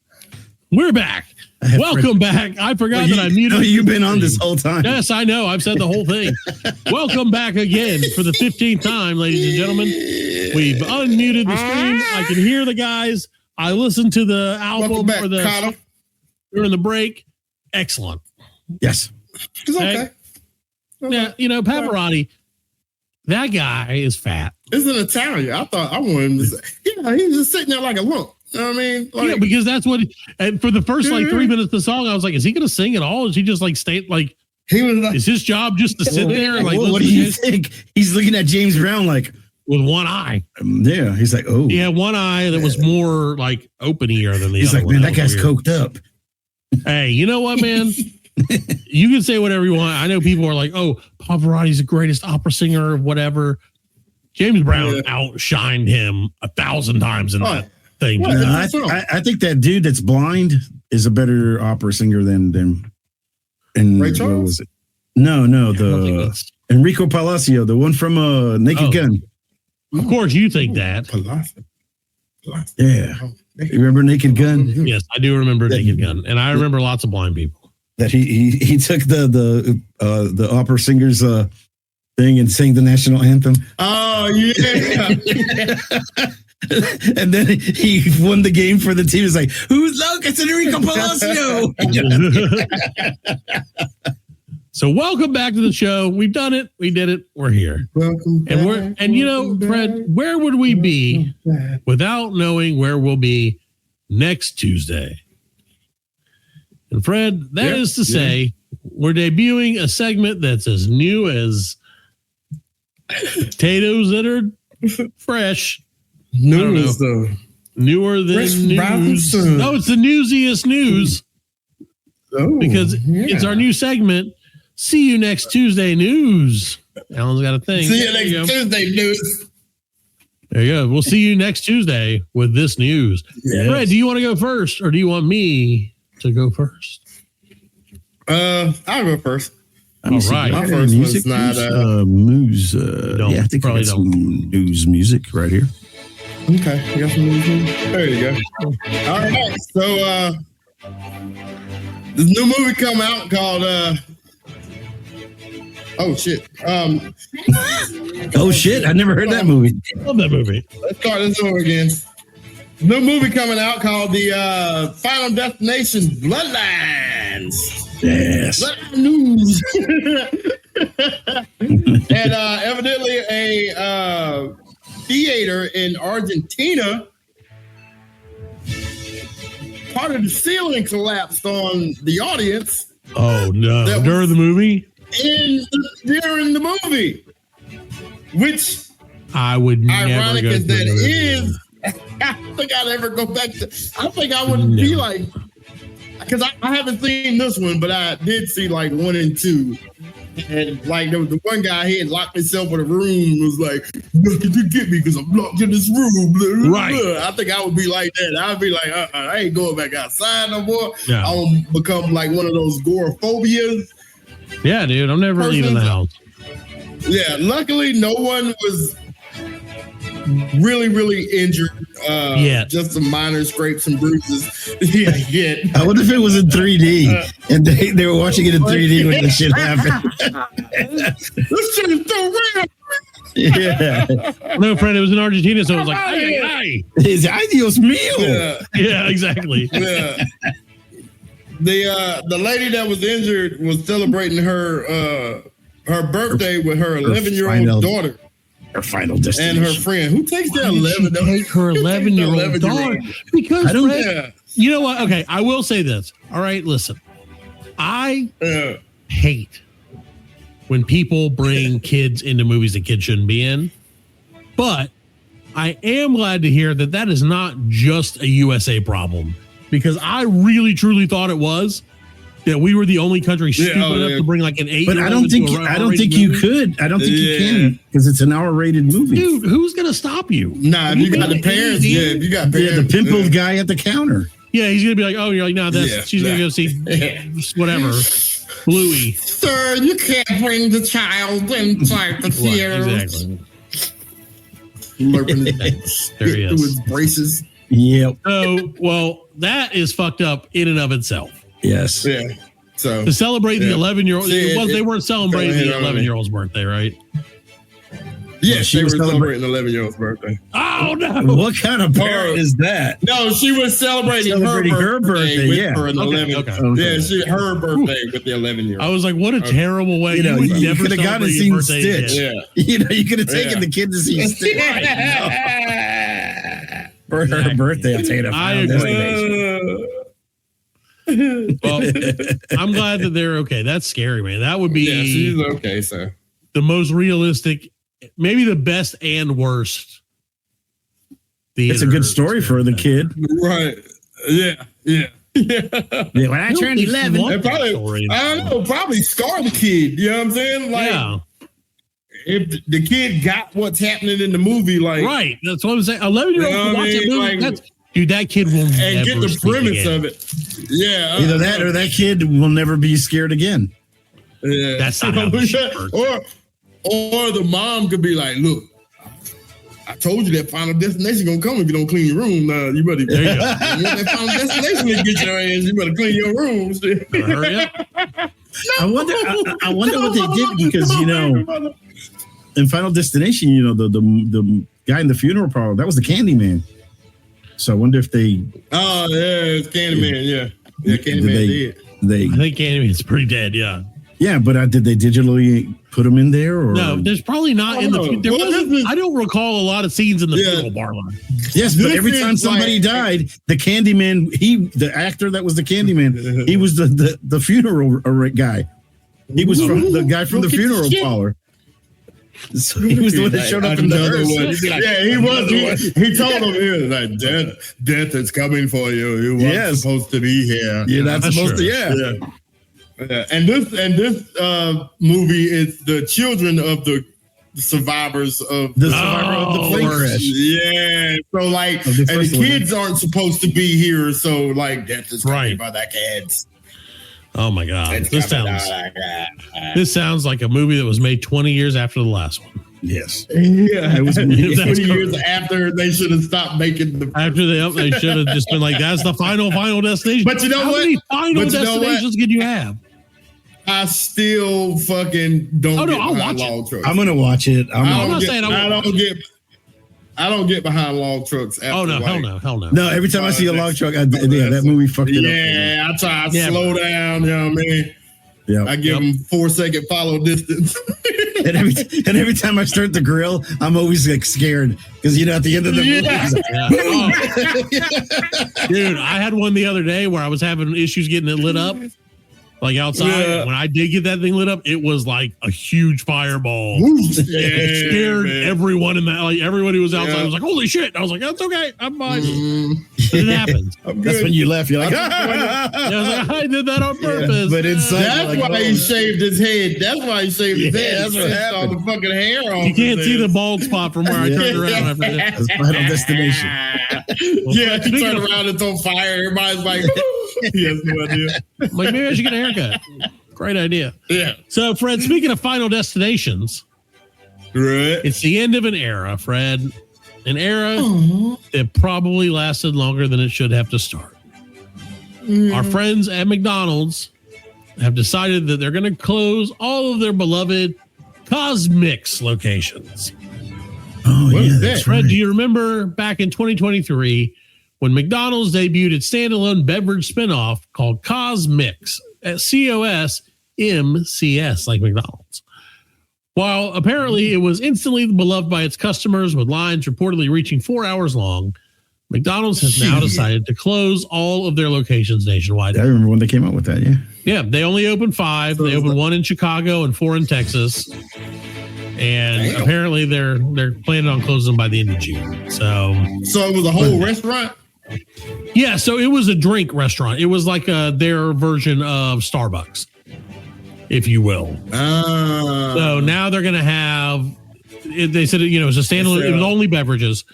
We're back. Welcome back. I forgot that I muted. No, you've been on this whole time. Yes, I know. I've said the whole thing. Welcome back again for the 15th time, ladies and gentlemen. We've unmuted the stream. I can hear the guys. I listened to the album during the break. Excellent. Yes. It's okay. Yeah, Pavarotti, that guy is fat. It's an Italian. I wanted him to say, he's just sitting there like a lump. You know what I mean? Yeah, because that's what, and for the first 3 minutes of the song, I was like, is he going to sing at all? Is he just he was like, is his job just to sit there? And what do you think? He's looking at James Brown like, with one eye. Yeah, he's like, oh. He had one eye that was more like open ear than the He's other like, one. man, that guy's weird. coked up. Hey, you know what, man? You can say whatever you want. I know people are like, oh, Pavarotti's the greatest opera singer or whatever. James Brown outshined him 1,000 times in that thing. No, I think that dude that's blind is a better opera singer than Ray Charles? What was it? No, the Enrico Palacio, the one from Naked Gun. Of course, you think that. Yeah. You remember Naked Gun? Yes, I do remember Naked Gun, and I remember lots of blind people. That he took the opera singers thing and sang the national anthem. Oh yeah. And then he won the game for the team. He's like, "Who's look? It's Enrico Palacio." So welcome back to the show. We've done it. We did it. We're here. Welcome back, And you know, Fred, where would we be without knowing where we'll be next Tuesday? And Fred, that is to say, we're debuting a segment that's as new as potatoes that are fresh. News though. Newer than Fresh news. Robinson. No, it's the newsiest news. Because it's our new segment. See you next Tuesday news. Alan's got a thing. See you next Tuesday news. There you go. We'll see you next Tuesday with this news. Yes. Fred, do you want to go first or do you want me to go first? I'll go first. All right. My first one's not news. Don't, I think I probably got some news music right here. okay. You got some news? There you go. All right. So this new movie come out called oh shit. Oh shit! I never heard that movie. Love that movie. Let's start this over again. New movie coming out called the Final Destination Bloodlines. Yes. Bloodline news. And evidently a theater in Argentina, part of the ceiling collapsed on the audience Oh, no. That During the movie? during the movie, which I would never ironic go as through that the movie. is, I don't think I'd ever go back to. I think I would be like, because I haven't seen this one, but I did see like 1 and 2. And like there was the one guy, he had locked himself in a room and was like, "Nothing to get me because I'm locked in this room." Blah, blah, Right. blah. I think I would be like that. I'd be like, I ain't going back outside no more. Yeah. I'll become like one of those agoraphobias. Yeah, dude. I'm never leaving the house. Yeah, luckily no one was really injured. Just some minor scrapes and bruises. Yeah. I wonder if it was in 3D and they were watching it in 3D when this shit happened. This shit is so real. Yeah. No, friend, it was in Argentina, so it was like, ay. It's adios meal. Yeah. Yeah, exactly. Yeah. The lady that was injured was celebrating her birthday with her 11-year-old daughter. Her final And destination. her friend. Who takes their 11? Take her 11-year-old daughter. Because, Fred, Yeah. you know what? Okay, I will say this. All right, listen. I hate when people bring kids into movies that kids shouldn't be in. But I am glad to hear that that is not just a USA problem. Because I really, truly thought it was. That we were the only country stupid enough to bring like an 8-year-old. But I don't think you could. I don't think you can because it's an R-rated movie. Dude, who's gonna stop you? Nah, if you got the parents, if you got parents. Yeah, the pimpled guy at the counter. Yeah, he's gonna be like, oh, you're like, no, she's gonna go see whatever, Bluey. Sir, you can't bring the child inside the theater. Exactly. Lurping There he through is. his braces. Yep. So, well, that is fucked up in and of itself. Yes. Yeah. So To celebrate the 11-year-old, they weren't celebrating the Go ahead, 11-year-old's birthday, right? yes, she they was were celebrating the 11-year's birthday. Oh no! What kind of parent is that? No, she was celebrating her birthday with her 11. Okay. Yeah, her birthday with the 11-year-old. I was like, what a terrible way. You would could never have gone and celebrate your seen birthday Stitch. again. Yeah. You could have taken the kid to see Stitch. For her birthday, I'll take it. I agree. Well, I'm glad that they're okay. That's scary, man. That would be Yeah, she's okay, so. the most realistic maybe the best and worst. It's a good story for the kid. Right. Yeah. When I turned 11, it probably, I don't know, probably scar the kid. You know what I'm saying? Like, if the kid got what's happening in the movie, like, right. That's what I'm saying. 11-year-old watch a movie. Like, dude, that kid will and never get the premise again. of it. Yeah. Either that or that kid will never be scared again. Yeah. That's not how this shit works. Or the mom could be like, look, I told you that Final Destination gonna come if you don't clean your room. You better. There you go. That Final Destination to get your ass. You better clean your room. Hurry up. I wonder what they did because in Final Destination, the guy in the funeral parlor, that was the Candyman. So I wonder if they. Oh yeah, it's Candyman. Yeah, Candyman did. I think Candyman's pretty dead. Yeah. Yeah, but did they digitally put him in there? Or? No, there's probably not in the. There wasn't. I don't recall a lot of scenes in the funeral parlor. Yes, but every time somebody died, the Candyman, the actor that was the Candyman, he was the funeral guy. He was the guy from the funeral parlor. So he was the one that showed up in the hearse. Yeah, he was. He told him, he was like, death is coming for you. You weren't supposed to be here. You're not supposed to. Yeah. Yeah. And this movie is the children of the survivors of the plane crash. Yeah. So like, and the kids aren't supposed to be here. So like, death is coming by that kids. Oh my God! This sounds like a movie that was made 20 years after the last one. Yes. Yeah. It was 20 years after they should have stopped making the. After they should have just been like, that's the final destination. But you know How what? many final destinations can you have? I still fucking don't get behind log trucks. I'm gonna watch it. I don't get behind log trucks. Hell no. No, every time I see a log truck, that movie fucked it up. Yeah, I try to slow down. You know what I mean? Yeah. I give them 4-second follow distance. and every time I start the grill, I'm always like scared because at the end of the movie, dude, I had one the other day where I was having issues getting it lit up. Like outside, when I did get that thing lit up, it was like a huge fireball. It scared everyone in that. Like everyone who was outside was like, "Holy shit!" I was like, "That's okay, I'm fine." It happens. That's when you left. You're like, I did that on purpose. But inside, that's why he shaved his head. That's why he shaved his head. That's what happened. All the fucking hair off. You can't see the bald spot from where I turned around after that. That's Final Destination. Yeah, he turned around, it's on fire. Everybody's like, he has no idea. Like, maybe I should get a haircut. Great idea. Yeah. So, Fred, speaking of Final Destinations, right? It's the end of an era, Fred. An era that probably lasted longer than it should have to start. Our friends at McDonald's have decided that they're going to close all of their beloved Cosmix locations. Oh, yeah, that's Fred, right. do you remember back in 2023 when McDonald's debuted its standalone beverage spinoff called Cosmix at COSMCS, like McDonald's? While apparently it was instantly beloved by its customers with lines reportedly reaching 4 hours long, McDonald's has now decided to close all of their locations nationwide. I remember when they came out with that, yeah. Yeah, they only opened 5. They opened 1 in Chicago and 4 in Texas. And apparently they're planning on closing them by the end of June. So it was a whole restaurant? Yeah, so it was a drink restaurant. It was like their version of Starbucks, if you will. So now they're going to have, they said, it's a standalone, it was only beverages.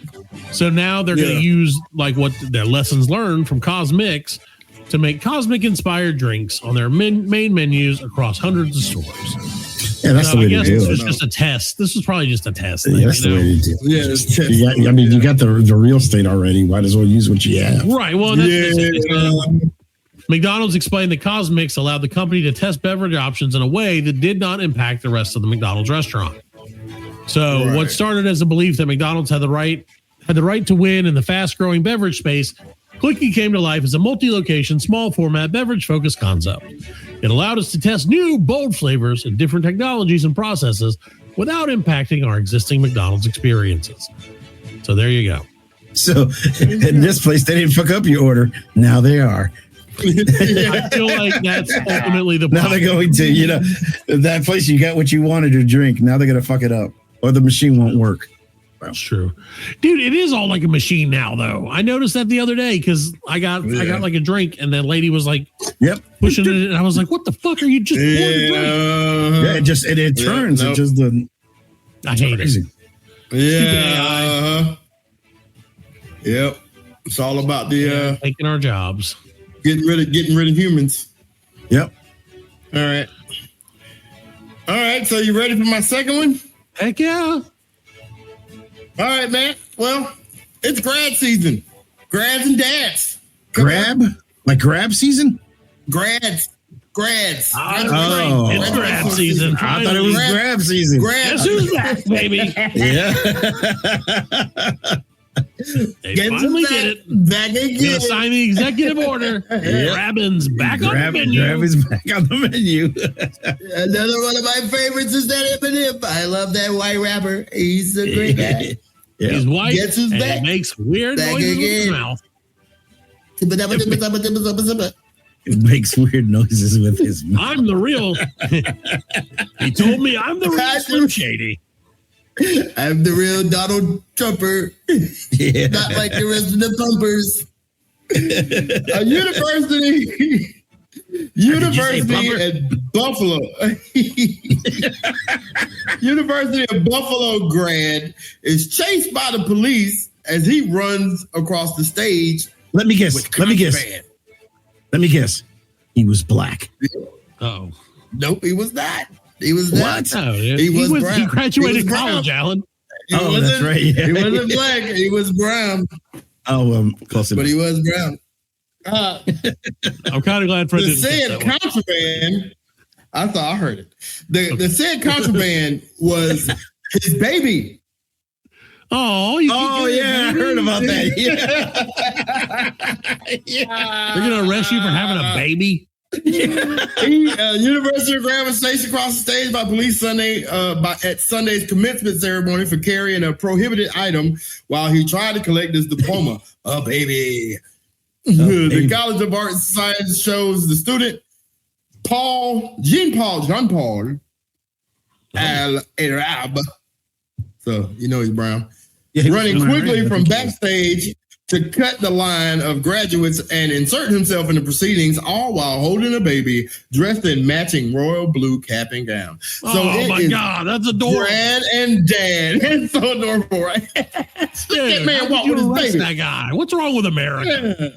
So now they're going to use like what their lessons learned from Cosmix to make Cosmic inspired drinks on their main menus across hundreds of stores. Yeah, that's the way to do it. This was just a test. This was probably just a test. Yeah, that's the way to do it. Yeah, you got the real estate already. Might as well use what you have. Right. Well, McDonald's explained that Cosmix allowed the company to test beverage options in a way that did not impact the rest of the McDonald's restaurant. So what started as a belief that McDonald's had the right to win in the fast-growing beverage space quickly came to life as a multi-location, small-format, beverage-focused concept. It allowed us to test new, bold flavors and different technologies and processes without impacting our existing McDonald's experiences. So there you go. So in this place, they didn't fuck up your order. Now they are. I feel like that's ultimately the problem. Now they're going to, that place you got what you wanted to drink. Now they're going to fuck it up. or the machine won't work. That's true, dude. It is all like a machine now, though. I noticed that the other day because I got like a drink, and the lady was like, "Yep, pushing it," and I was like, "What the fuck are you just pouring a drink?" Yeah, it turns. It just doesn't. I hate it. Yeah. Yep. It's all about the taking our jobs, getting rid of humans. Yep. All right. So you ready for my second one? Heck yeah. All right, man. Well, it's grad season. Grads and dads. Grab season. Grads. It's grad season. I thought it was grab season. Guess who's back, baby? Yeah. They finally did it. Back again. Gonna sign the executive order. Grabbin's back on the menu. Grabbin's back on the menu. Another one of my favorites is that Eminem. I love that white rapper. He's a great guy. Yeah. He's white. Guess who's and back? He makes weird noises with his mouth. It makes weird noises with his mouth. I'm the real. He told me I'm the real Slim Shady. I'm the real Donald Trumper. Yeah. Not like the rest of the pumpers. A University at Buffalo. University of Buffalo grad is chased by the police as he runs across the stage. Let me guess. He was black. Oh. Nope, he was not. He was not. No, he was brown. He graduated college, Alan. That's right. Yeah. He wasn't black. He was brown. Oh, close enough. But he was brown. I'm kind of glad Fred the didn't say said that contraband. I thought I heard it. The said contraband was his baby. Oh, yeah, I heard about that. Yeah. They're gonna arrest you for having a baby. University of Grad was chased across the stage by police at Sunday's commencement ceremony for carrying a prohibited item while he tried to collect his diploma. A baby. The College of Arts and Science shows the student Jean Paul Al-Arab. So you know he's brown. Yeah, running quickly from backstage to cut the line of graduates and insert himself in the proceedings, all while holding a baby dressed in matching royal blue cap and gown. So my God, that's adorable. Grad and dad. It's so adorable, right? Dude, that man walk with his baby. That guy. What's wrong with America?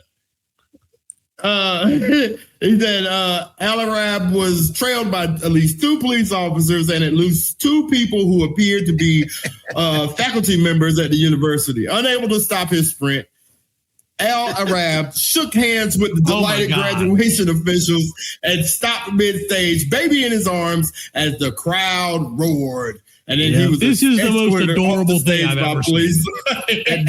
He said Al-Arab was trailed by at least 2 police officers and at least 2 people who appeared to be faculty members at the university. Unable to stop his sprint, Al-Arab shook hands with the delighted graduation officials and stopped mid-stage, baby in his arms, as the crowd roared. And then he was this is the most adorable thing I've ever seen. And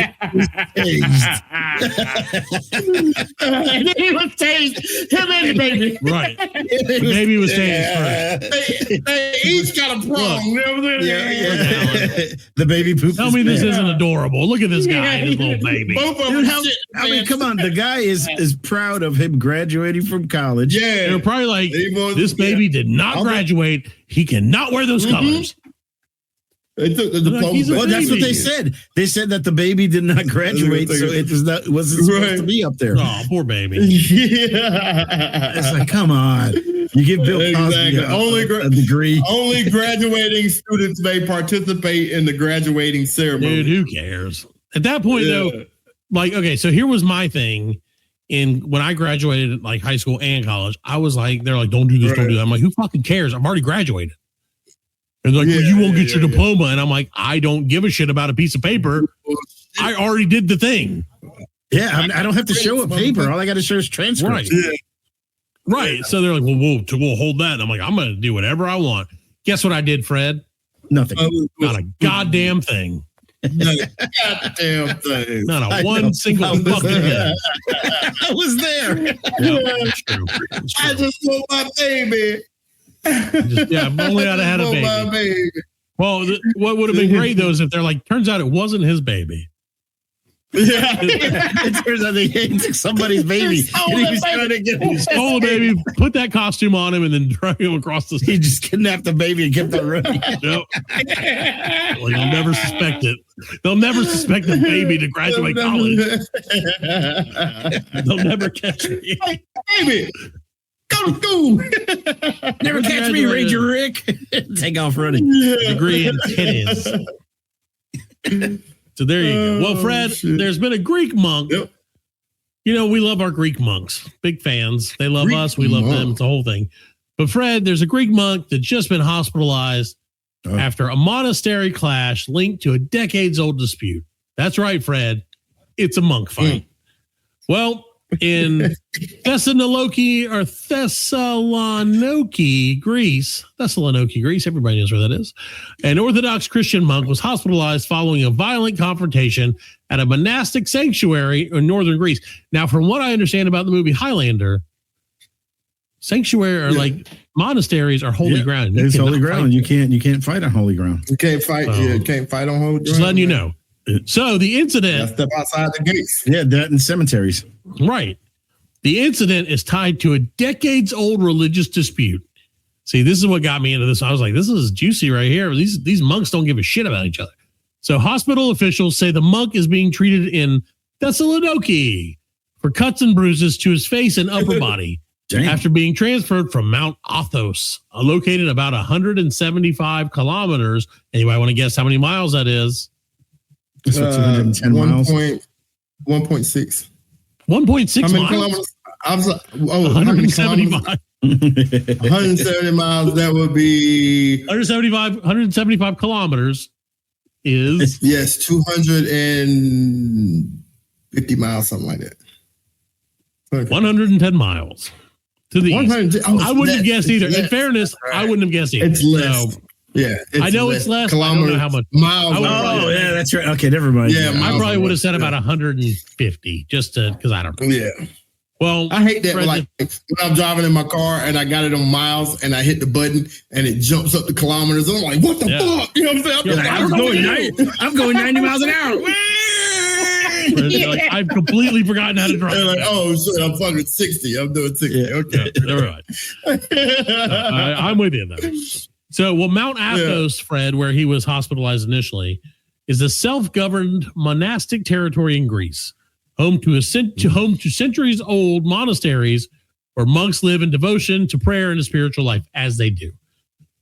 then he was tased. Him and the baby. Right. The baby was tased first. They each got a prong. The baby pooped. Tell me this isn't adorable. Look at this guy and his little baby. Both of them. I mean, come on. The guy is proud of him graduating from college. Yeah. They're probably like, this baby did not graduate. He cannot wear those colors. They took the diploma. Well, that's what they said. They said that the baby did not graduate, so it wasn't supposed to be up there. Oh, poor baby. Yeah. It's like, come on. You give Bill Cosby a degree. Only graduating students may participate in the graduating ceremony. Dude, who cares? At that point, though, like, okay, so here was my thing. When I graduated like high school and college, I was like, they're like, don't do this, don't do that. I'm like, who fucking cares? I've already graduated. And they're like, well, you won't get your diploma. And I'm like, I don't give a shit about a piece of paper. I already did the thing. Yeah, I don't have to show a paper. All I got to show is transcripts. Right. Right. So they're like, well, we'll hold that. And I'm like, I'm going to do whatever I want. Guess what I did, Fred? Nothing. Not a goddamn thing. Not a goddamn thing. Not a one single fucking thing. I was there. It's true. I just want my baby. If only I'd have had a baby. Well, what would have been great though is if they're like, turns out it wasn't his baby. Yeah. It turns out they took somebody's baby. And he was trying to get Stole the baby, put that costume on him, and then drag him across the He just kidnapped the baby and kept it running. Yep. Well, they'll never suspect it. They'll never suspect the baby to graduate college. They'll never catch me. Baby, go to school. Never catch me, Ranger Rick. Take off running. Degree in tennis. So there you go. Well, Fred, there's been a Greek monk. Yep. You know, we love our Greek monks. Big fans. They love us. We love them. It's the whole thing. But Fred, there's a Greek monk that's just been hospitalized after a monastery clash linked to a decades-old dispute. That's right, Fred. It's a monk fight. Well, in Thessaloniki, Greece, everybody knows where that is. An Orthodox Christian monk was hospitalized following a violent confrontation at a monastic sanctuary in northern Greece. Now, from what I understand about the movie Highlander, sanctuary or like monasteries are holy ground. It's holy ground. You can't fight on holy ground. You can't fight. You can't fight on holy ground. Just letting you know. So the incident. Step outside the gates. Yeah, that and cemeteries. Right. The incident is tied to a decades-old religious dispute. See, this is what got me into this. I was like, this is juicy right here. These monks don't give a shit about each other. So hospital officials say the monk is being treated in Thessaloniki for cuts and bruises to his face and upper body after being transferred from Mount Athos, located about 175 kilometers. Anybody want to guess how many miles that is? So 210 miles. 1.6. 1.6 How many miles. kilometers? I was like, how many 175. 170 miles. That would be 175 kilometers is 250 miles, something like that. Okay. 110 miles to the east. I wouldn't have guessed either. In fairness, I wouldn't have guessed either. It's less. So, yeah, I know it's less. Kilometers, I don't know how much miles. Yeah, that's right. Okay, never mind. Yeah, I probably would have said about 150, just because I don't know. Yeah. Well, I hate that. Fred, Like when I'm driving in my car and I got it on miles and I hit the button and it jumps up the kilometers. I'm like, what the fuck? You know what I'm saying? I'm going 90 miles an hour. Like, I've completely forgotten how to drive. They're like, oh shit, I'm fucking 60. I'm doing 60. Yeah. Okay. All right. I'm with you though. So, Mount Athos, Fred, where he was hospitalized initially, is a self-governed monastic territory in Greece, home to centuries-old monasteries where monks live in devotion to prayer and a spiritual life, as they do.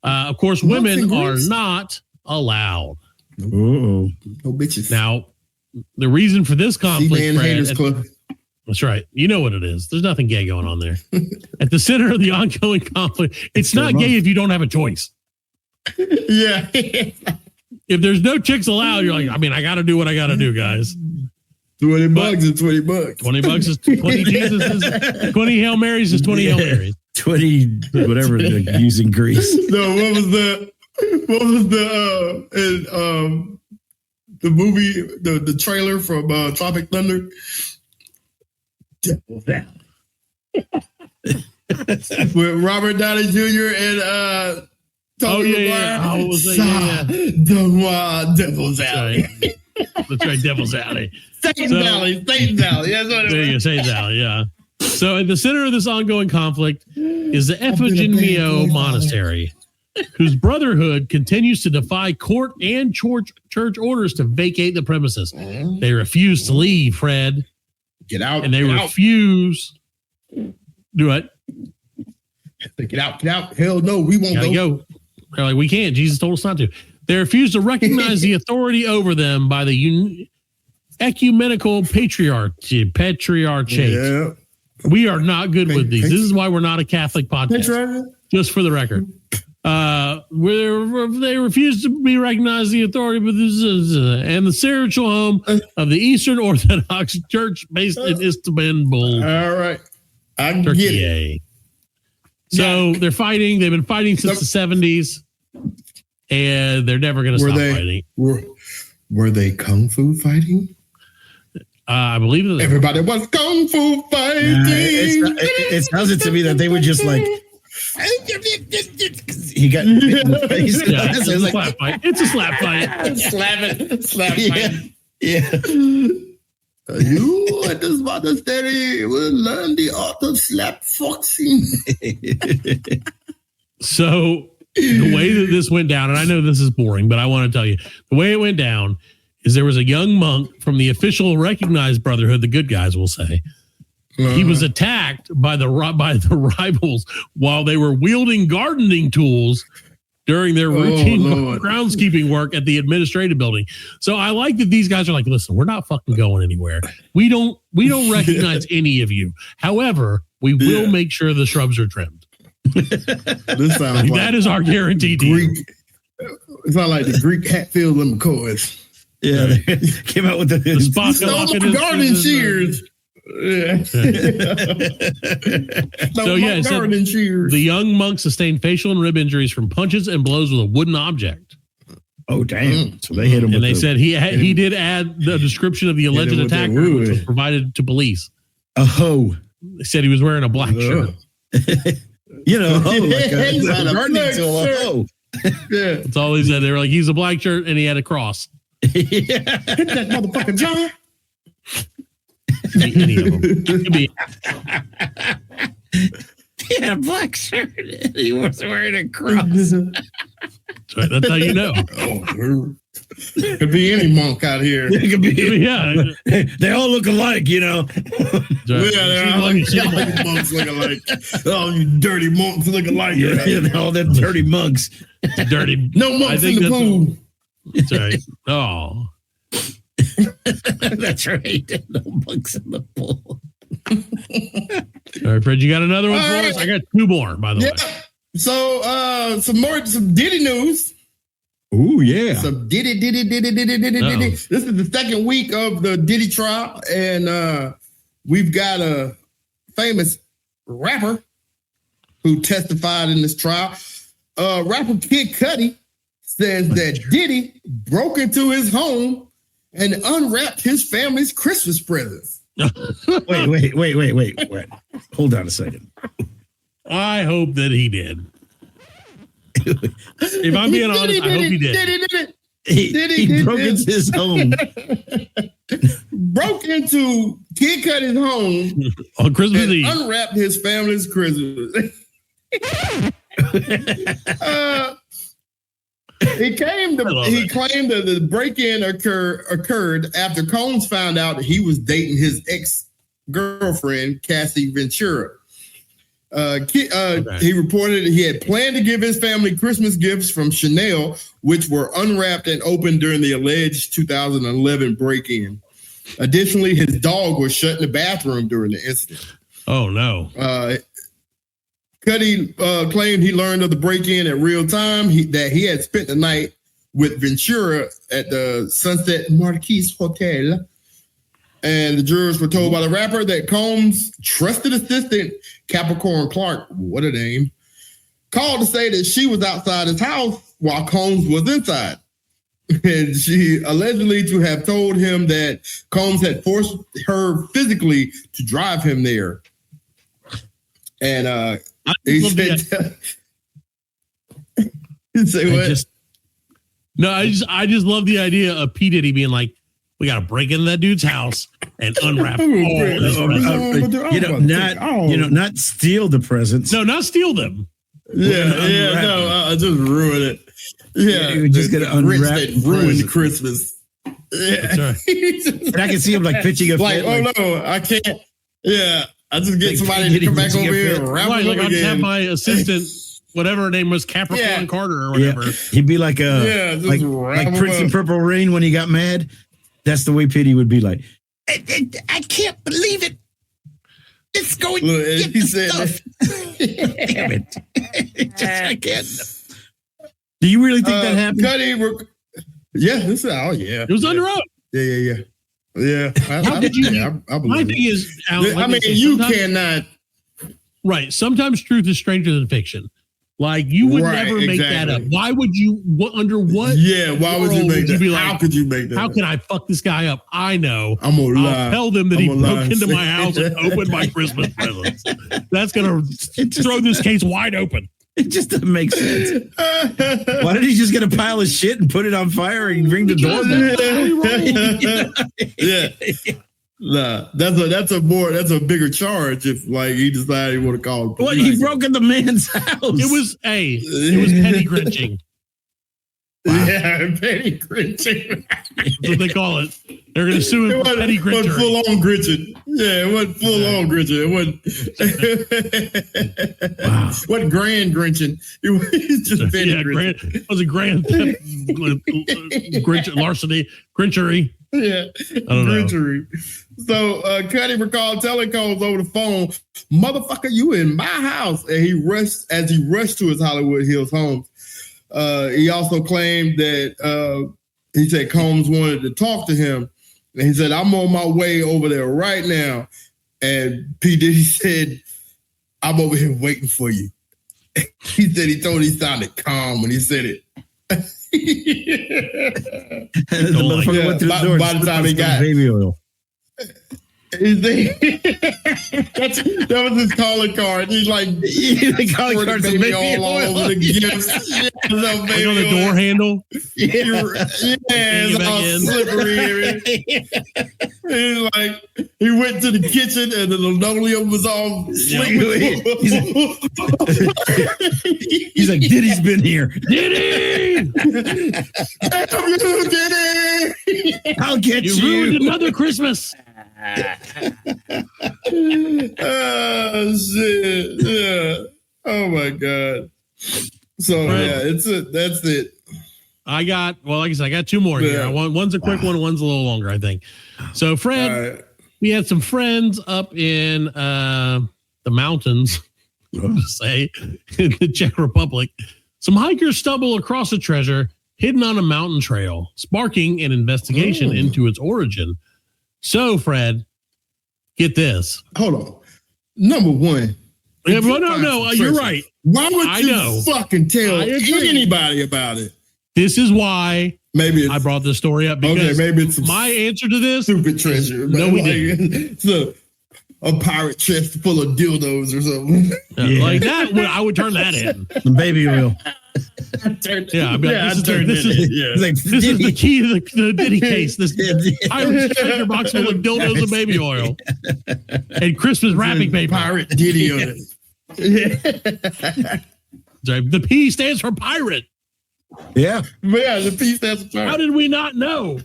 Of course, women are not allowed. Oh, no bitches. Now, the reason for this conflict, C-Man Fred, Haters Club. that's right. You know what it is. There's nothing gay going on there. At the center of the ongoing conflict, it's not gay if you don't have a choice. Yeah. If there's no chicks allowed, you're like, I mean, I got to do what I got to do, guys. $20 is $20. $20 is 20 Jesus is 20 Hail Marys is 20 Hail Marys. 20 whatever they're using Greece. No, what was the movie, the trailer from Tropic Thunder? Devil's Alley. With Robert Downey Jr. and Tony McGuire. Oh, what was that? Devil's Alley. That's right, Devil's Alley. Satan's Alley. Satan's Alley. That's what it was. There you go, Satan's Alley, yeah. So at the center of this ongoing conflict is the Ephigenia Monastery, whose brotherhood continues to defy court and church orders to vacate the premises. They refuse to leave, Fred. Get out. And they refuse. Do it. Get out. Hell no, we won't go. They're like, we can't. Jesus told us not to. They refuse to recognize the authority over them by the ecumenical patriarchate. Yeah. We are not good with these. This is why we're not a Catholic podcast. Just for the record. They refuse to be recognized the authority and the spiritual home of the Eastern Orthodox Church based in Istanbul. All right. I get Turkey. it. So they're fighting. They've been fighting since the 70s, and they're never going to stop fighting. Were they kung fu fighting? I believe that everybody was kung fu fighting. It sounds to me that they would just like. He got hit in the face. Yeah, it's a slap fight. It's a slap fight. Slap fight. Yeah. You at this monastery will learn the art of slap foxing. So the way that this went down, and I know this is boring, but I want to tell you, the way it went down is there was a young monk from the official recognized brotherhood, the good guys will say. He was attacked by the rivals while they were wielding gardening tools during their routine groundskeeping work at the administrative building. So I like that these guys are like, listen, we're not fucking going anywhere. We don't recognize any of you. However, we will make sure the shrubs are trimmed. This sounds that is our guarantee. Greek. It's not like the Greek Hatfield and McCoys. Yeah, they came out with the garden shears. Yeah. So yeah, the young monk sustained facial and rib injuries from punches and blows with a wooden object. Oh damn! So they hit him, and they said he did add the description of the alleged attacker, which was provided to police. A hoe. They said he was wearing a black shirt. You know, like a gardening tool. A hoe. Yeah, that's all he said. They were like, he's a black shirt and he had a cross. Hit that motherfucker, John. Any of them. He had a black shirt. He was wearing a cross. That's how you know. Could be any monk out here. It could be, yeah. They all look alike, you know. Yeah, all monks look alike. Oh, you dirty monks look alike. Yeah, all them dirty monks. Dirty. No monks in the pool. That's right. Oh. That's right. No monks in the pool. All right, Fred, you got another one for us? I got two more, by the way. So, some Diddy news. Ooh, yeah. Some Diddy. This is the second week of the Diddy trial, and we've got a famous rapper who testified in this trial. Rapper Kid Cudi says that Diddy broke into his home and unwrapped his family's Christmas presents. Wait. Hold on a second. I hope that he did. If I'm being honest, I hope he did. He broke into his home. Broke into Kid Cudi's home on Christmas Eve. Unwrapped his family's Christmas. He claimed that the break-in occurred after Combs found out that he was dating his ex-girlfriend, Cassie Ventura. He reported that he had planned to give his family Christmas gifts from Chanel, which were unwrapped and opened during the alleged 2011 break-in. Additionally, his dog was shut in the bathroom during the incident. Oh, no. Cudi claimed he learned of the break-in at real time, that he had spent the night with Ventura at the Sunset Marquis Hotel. And the jurors were told by the rapper that Combs' trusted assistant, Capricorn Clark, what a name, called to say that she was outside his house while Combs was inside. And she allegedly to have told him that Combs had forced her physically to drive him there. And he said, say what? I just love the idea of P. Diddy being like, we got to break into that dude's house and unwrap all his not steal the presents. No, not steal them. I just ruined it. Yeah, you're just gonna unwrap ruined Christmas. Yeah, that's right. And I can see him like pitching a like, fit, no, I can't. Yeah, I just get somebody to come back over here and wrap right, it like up I again. have my assistant, whatever her name was, Capricorn Carter or whatever. Yeah. He'd be like like Prince in Purple Rain when he got mad. That's the way Pity would be like. I can't believe it. It's going. Look, he said, "Damn it! I can't." Do you really think that happened? Yeah, this is. Oh yeah, it was under oath. Yeah. How could you? I my thing is, Alan, I mean, you cannot. Right. Sometimes truth is stranger than fiction. Like you would never make that up. Why would you? Under what? Yeah. Why would you make that? Be like, how could you make that? How can I fuck this guy up? I know. I'm gonna lie. I'll tell them that he broke into my house and opened my Christmas presents. That's gonna throw this case wide open. It just doesn't make sense. Why did he just get a pile of shit and put it on fire and ring the doorbell? Yeah. Nah, that's a bigger charge if like he decided he want to call. What, he broke in the man's house? It was petty grinching. Wow. Yeah, petty grinching. That's what they call it. They're going to sue him for petty grinching. It wasn't full on grinching. Yeah, it wasn't full on grinching. It wasn't. Wasn't grand grinching. It was just petty grinching. It was a grand larceny, grinchery. Yeah, grinchery. So Cuddy recalled telling Combs over the phone, "Motherfucker, you in my house!" And he rushed to his Hollywood Hills home. He also claimed that he said Combs wanted to talk to him, and he said, "I'm on my way over there right now." And P. Diddy said, "I'm over here waiting for you." He said he thought he sounded calm when he said it. The motherfucker went through the door. By the time he got baby oil. That was his calling card. He's like, the calling card's baby all over the gifts. Like on the door handle. It's all slippery. He's like, he went to the kitchen and the linoleum was all slippery. He's like, Diddy's been here. Diddy! Damn you, Diddy! I'll get you. You ruined another Christmas. Oh shit! Yeah. Oh my god. So that's it. Like I said, I got two more here. One's a quick one, one's a little longer, I think. So Fred, we had some friends up in the mountains, say, in the Czech Republic. Some hikers stumble across a treasure hidden on a mountain trail, sparking an investigation into its origin. So, Fred, get this. Hold on. Number one. Yeah, but no, you're right. Why would you fucking tell anybody about it? This is why maybe I brought this story up. Because maybe it's my answer to this. Stupid treasure. No, we didn't. It's a pirate chest full of dildos or something. Like that, I would turn that in. The baby oil. This is the key to the Diddy case. This pirate treasure box full of dildos and baby oil and Christmas wrapping paper. Pirate Diddy oil. The P stands for pirate. Yeah, the P stands for pirate. How did we not know?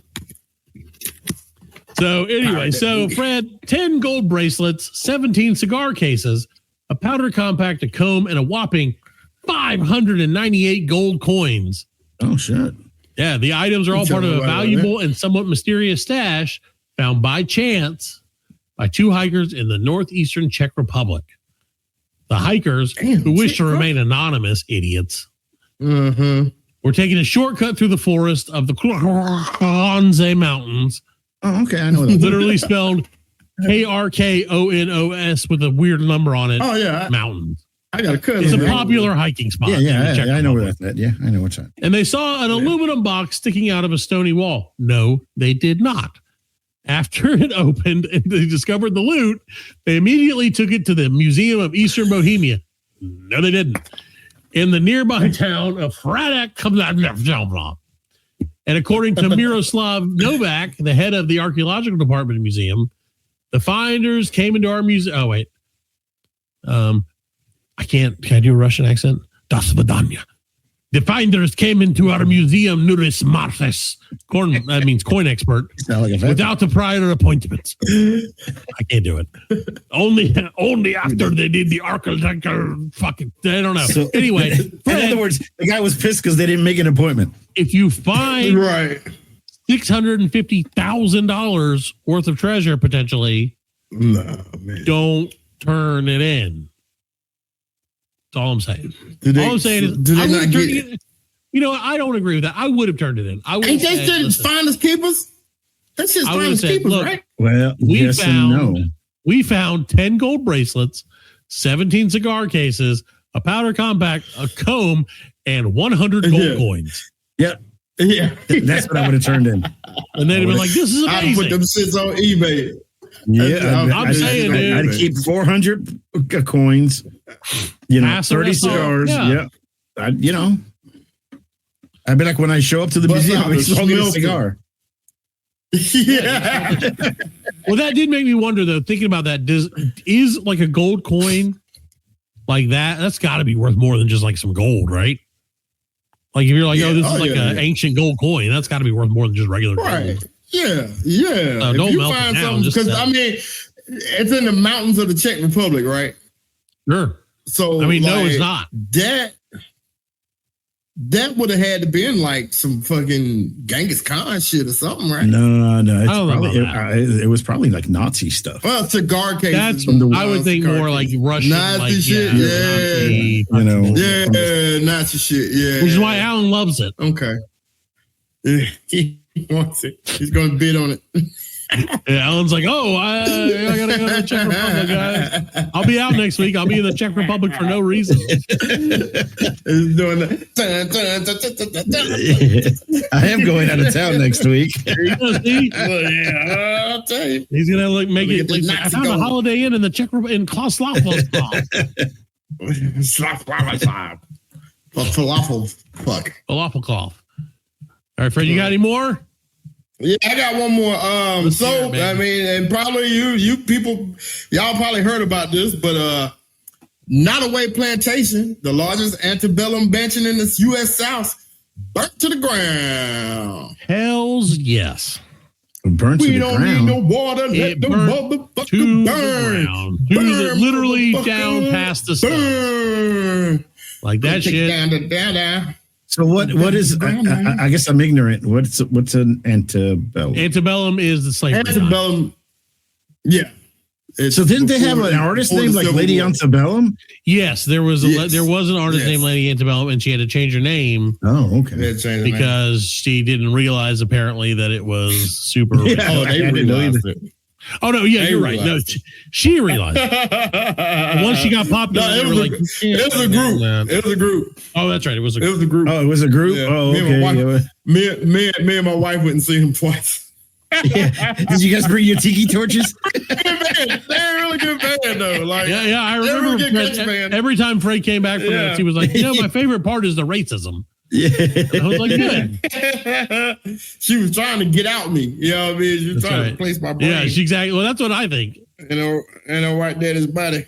So anyway, Fred, 10 gold bracelets, 17 cigar cases, a powder compact, a comb, and a whopping 598 gold coins. Oh, shit. Yeah, the items are all part of a valuable and somewhat mysterious stash found by chance by two hikers in the northeastern Czech Republic. The hikers, who wish to remain anonymous, idiots, were taking a shortcut through the forest of the Kronze Mountains. Oh, okay, I know that. Literally spelled Krkonos with a weird number on it. Oh, yeah. Mountains. I got a cousin. It's a popular hiking spot. Yeah, I know where that's at. Yeah, I know what's that. And they saw an aluminum box sticking out of a stony wall. No, they did not. After it opened and they discovered the loot, they immediately took it to the Museum of Eastern Bohemia. No, they didn't. In the nearby town of Hradec. And according to Miroslav Novak, the head of the archaeological department museum, the finders came into our museum. Oh, wait. Can I do a Russian accent? Das Vidanya. The finders came into our museum, Nuris Marses. That means coin expert. Without the prior appointments. I can't do it. Only after they did the archaeological fucking. I don't know. So, anyway, in other words, the guy was pissed because they didn't make an appointment. If you find $650,000 worth of treasure potentially, don't turn it in. That's all I'm saying. All I'm saying is, I don't agree with that. I would have turned it in. Ain't they just finders keepers? That's just finders keepers, right? Well, we found 10 gold bracelets, 17 cigar cases, a powder compact, a comb, and 100 gold coins. Yep. Yeah. That's what I would have turned in. And they'd have been like, this is amazing. I put them shits on eBay. Yeah, I'm saying, dude. I'd keep 400 coins, 30 cigars. Yeah. I'd be like when I show up to the museum, I smoke a cigar. Yeah. Well, that did make me wonder, though, thinking about that. Is like a gold coin like that? That's got to be worth more than just like some gold, right? Like if you're like, this is like an ancient gold coin, that's got to be worth more than just regular gold. Yeah. Don't melt it down. Because I mean, it's in the mountains of the Czech Republic, right? Sure. So I mean, no, it's not. That would have had to been like some fucking Genghis Khan shit or something, right? No. It was probably like Nazi stuff. Well, cigar cases. That's I would think more like Russian, Nazi like, shit. Nazi, Nazi shit. Yeah, which is why Alan loves it. Okay. Yeah, he wants it. He's going to bid on it. Yeah, Alan's like, I gotta go to the Czech Republic, guys. I'll be out next week. I'll be in the Czech Republic for no reason. He's doing that. I am going out of town next week. I'll tell you. He's gonna make it. Like, I found a Holiday Inn in the Czech Republic in Falafel. Falafel cloth. All right, Fred, you got any more? Yeah, I got one more. I mean, and probably you people, y'all probably heard about this, but Nottoway Plantation, the largest antebellum mansion in the U.S. South, burnt to the ground. Hells yes. Burnt to the ground. We don't need no water. Let the motherfucker burn. Literally down past the sun. Like that shit. Down. So what is? I guess I'm ignorant. What's an antebellum? Antebellum is the slave. Antebellum. Yeah. So didn't they have an artist named like Lady Antebellum? Yes, there was an artist named Lady Antebellum, and she had to change her name. Oh, okay. Because she didn't realize apparently that it was super. They realized it. Oh no, yeah, you're right. No, she realized. Once she got popular, it was a group. Oh, that's right. It was a group. Oh, it was a group. Yeah. Oh, okay. Me and my wife went and seen him twice. Yeah. Did you guys bring your tiki torches? They're really good band though. Like, yeah, I remember Fred, every time Fred came back from that, he was like, my favorite part is the racism. Yeah. And I was like, good. She was trying to get out me. You know what I mean? She was trying to place my brain. Yeah, exactly. Well, that's what I think. And a white daddy's body.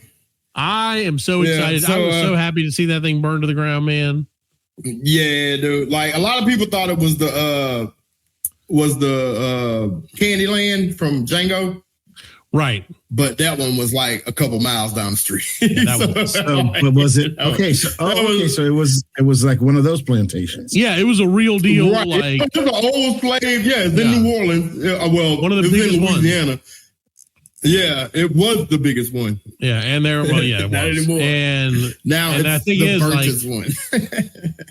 I am so excited. I was so happy to see that thing burn to the ground, man. Yeah, dude. Like a lot of people thought it was the Candyland from Django. Right. But that one was like a couple miles down the street. But was it okay? So it was like one of those plantations. Yeah, it was a real deal. Right. Like it was an old slave. Yeah, it's in New Orleans. Well, one of the biggest ones. Louisiana. Yeah, it was the biggest one. Yeah, and it was. Not anymore. And now it's I think the purchase one.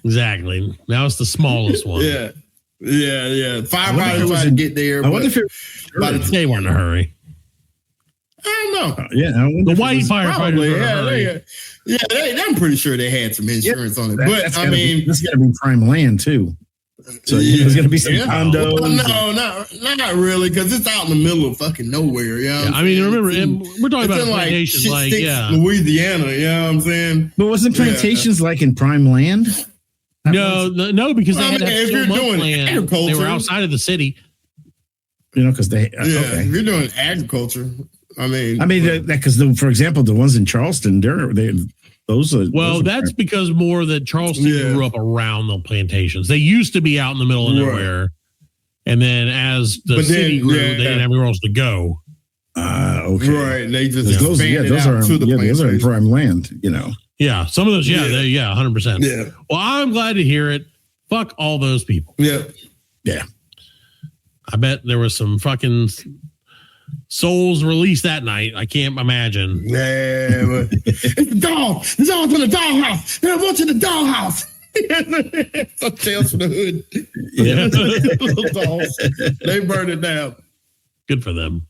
Exactly. Now it's the smallest one. Yeah. Firefighters tried to get there. I wonder if they weren't in a hurry. I don't know. The white firefighters. I'm pretty sure they had some insurance on it. But I mean, this got to be prime land too. So there's going to be some condos. Well, no, not really, because it's out in the middle of fucking nowhere. Yeah, I mean, remember, we're talking about plantations, Louisiana. You know what I'm saying? But wasn't plantations like in prime land? No, because they had if you're doing land, agriculture, they were outside of the city. Because they if you're doing agriculture. I mean, because for example, the ones in Charleston, those are that's because more that Charleston grew up around the plantations. They used to be out in the middle of nowhere, and then as the city grew, they didn't have anywhere else to go. Okay, right? They just those are in prime land, Yeah, some of those, 100%. Yeah. Well, I'm glad to hear it. Fuck all those people. Yeah. I bet there was some fucking souls released that night. I can't imagine. Yeah, but it's the dog. The dog's in the doghouse. They're watching the doghouse. So Tales from the Hood. Yeah. Little dogs. They burned it down. Good for them.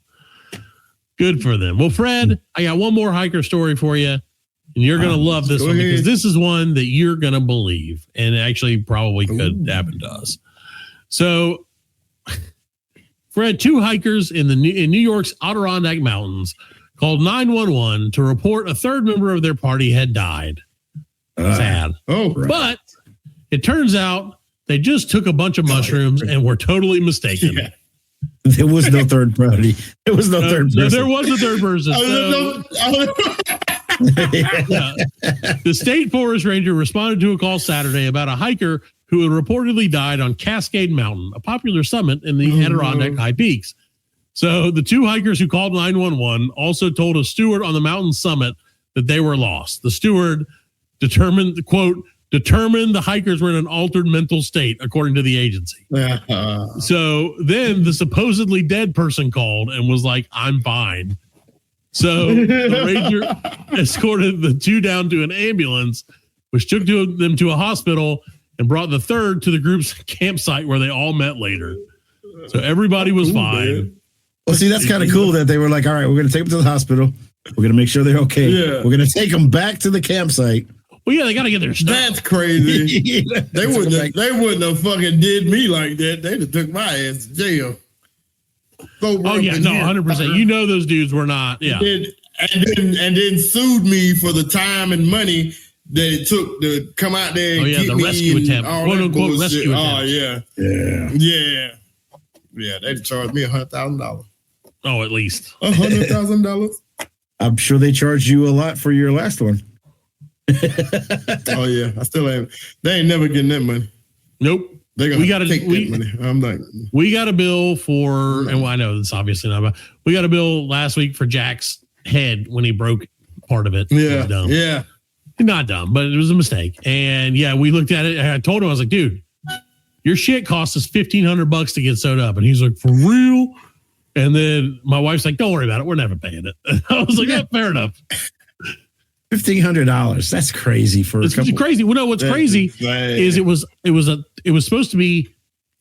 Well, Fred, I got one more hiker story for you. And you're going to love this one because this is one that you're going to believe and actually probably could happen to us. So, Fred, two hikers in New York's Adirondack Mountains called 911 to report a third member of their party had died. Sad. But it turns out they just took a bunch of mushrooms and were totally mistaken. There was no third party. There was no third person. There was a third person. The state forest ranger responded to a call Saturday about a hiker who had reportedly died on Cascade Mountain, a popular summit in the Adirondack High Peaks. So the two hikers who called 911 also told a steward on the mountain summit that they were lost. The steward determined the hikers were in an altered mental state, according to the agency. So then the supposedly dead person called and was like, I'm fine. So the ranger escorted the two down to an ambulance, which took them to a hospital and brought the third to the group's campsite where they all met later. So everybody was fine. Man. Well, see, that's kind of cool that they were like, all right, we're going to take them to the hospital. We're going to make sure they're okay. Yeah. We're going to take them back to the campsite. Well, yeah, they got to get their stuff. That's crazy. They wouldn't have fucking did me like that. They'd have took my ass to jail. So 100%. You know those dudes were not. Yeah. And then sued me for the time and money that it took to come out there and the rescue attempt. Quote unquote rescue attempt. Yeah, they charged me $100,000. Oh, at least $100,000. I'm sure they charged you a lot for your last one. Oh yeah, I still ain't. They ain't never getting that money. Nope. We got to take that money. I'm like, we got a bill for, and I know it's obviously not, but we got a bill last week for Jack's head when he broke part of it. Yeah. Not dumb, but it was a mistake. And yeah, we looked at it and I told him, I was like, dude, your shit cost us $1,500 to get sewed up. And he's like, for real? And then my wife's like, don't worry about it. We're never paying it. And I was like, yeah, fair enough. $1,500. That's crazy for a couple. It's crazy. Well, no, what's crazy is it was supposed to be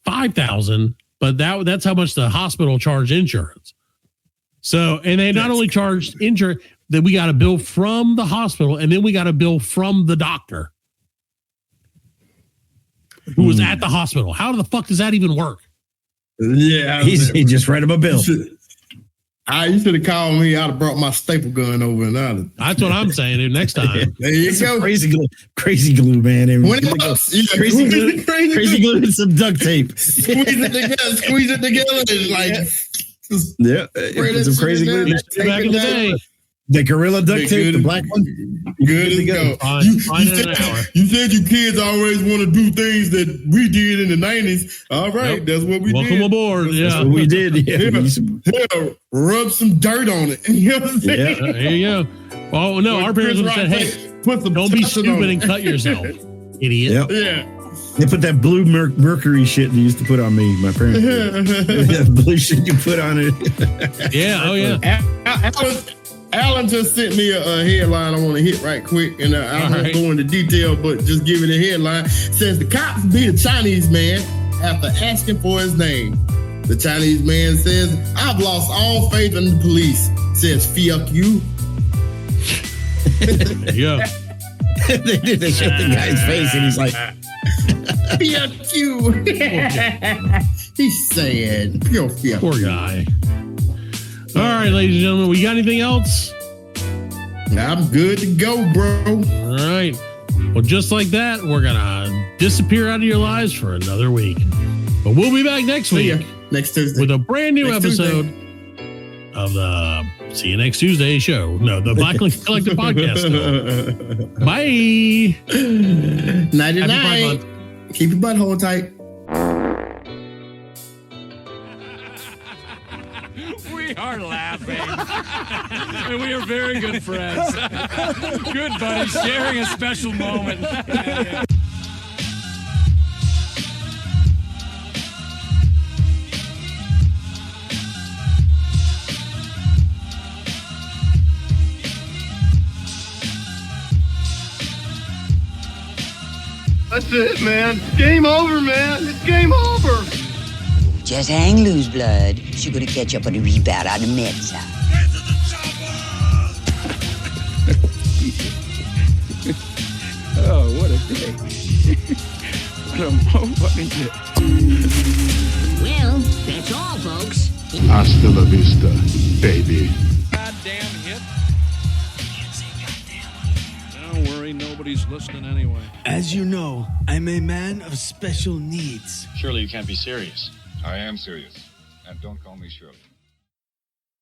$5,000, but that's how much the hospital charged insurance. So, and they not only charged insurance, that we got a bill from the hospital, and then we got a bill from the doctor who was at the hospital. How the fuck does that even work? Yeah, he just write him a bill. You should have called me. I'd have brought my staple gun over and that's what I'm saying, dude. Next time. There you go. Crazy glue, man. Crazy glue and some duct tape. Squeeze it together. And some crazy glue. Back in the day. The gorilla duct tape, the black one. Good to go. You said you kids always want to do things that we did in the 90s. All right, that's what we did. Welcome aboard. That's what we did. Rub some dirt on it. You know what I'm saying? Yeah, there you go. Oh, no, our parents would have said, hey, don't be stupid and cut yourself, idiot. Yeah. They put that blue mercury shit they used to put on me. My parents that blue shit you put on it. Yeah, oh yeah. Alan just sent me a headline I want to hit right quick, and I won't go into detail, but just give it a headline. It says the cops beat a Chinese man after asking for his name. The Chinese man says, I've lost all faith in the police. Says, fuck you. Yeah. They showed the guy's face, and he's like, fuck you. He's saying, poor guy. All right, ladies and gentlemen, we got anything else? I'm good to go, bro. All right. Well, just like that, we're going to disappear out of your lives for another week. But we'll be back next week. Next Tuesday. With a brand new episode of the See You Next Tuesday show. No, the Black Collective podcast. Bye. Night-night. Keep your butthole tight. We are laughing. And we are very good friends. Good buddies, sharing a special moment. That's it, man. Game over, man. It's game over. Just hang loose, blood. She's gonna catch up on the rebound on the men's side. Get to the chopper! Oh, what a day. What a motherfucking day. Well, that's all, folks. Hasta la vista, baby. Goddamn hit. Can't say goddamn. Don't worry, nobody's listening anyway. As you know, I'm a man of special needs. Surely you can't be serious. I am serious. And don't call me Shirley.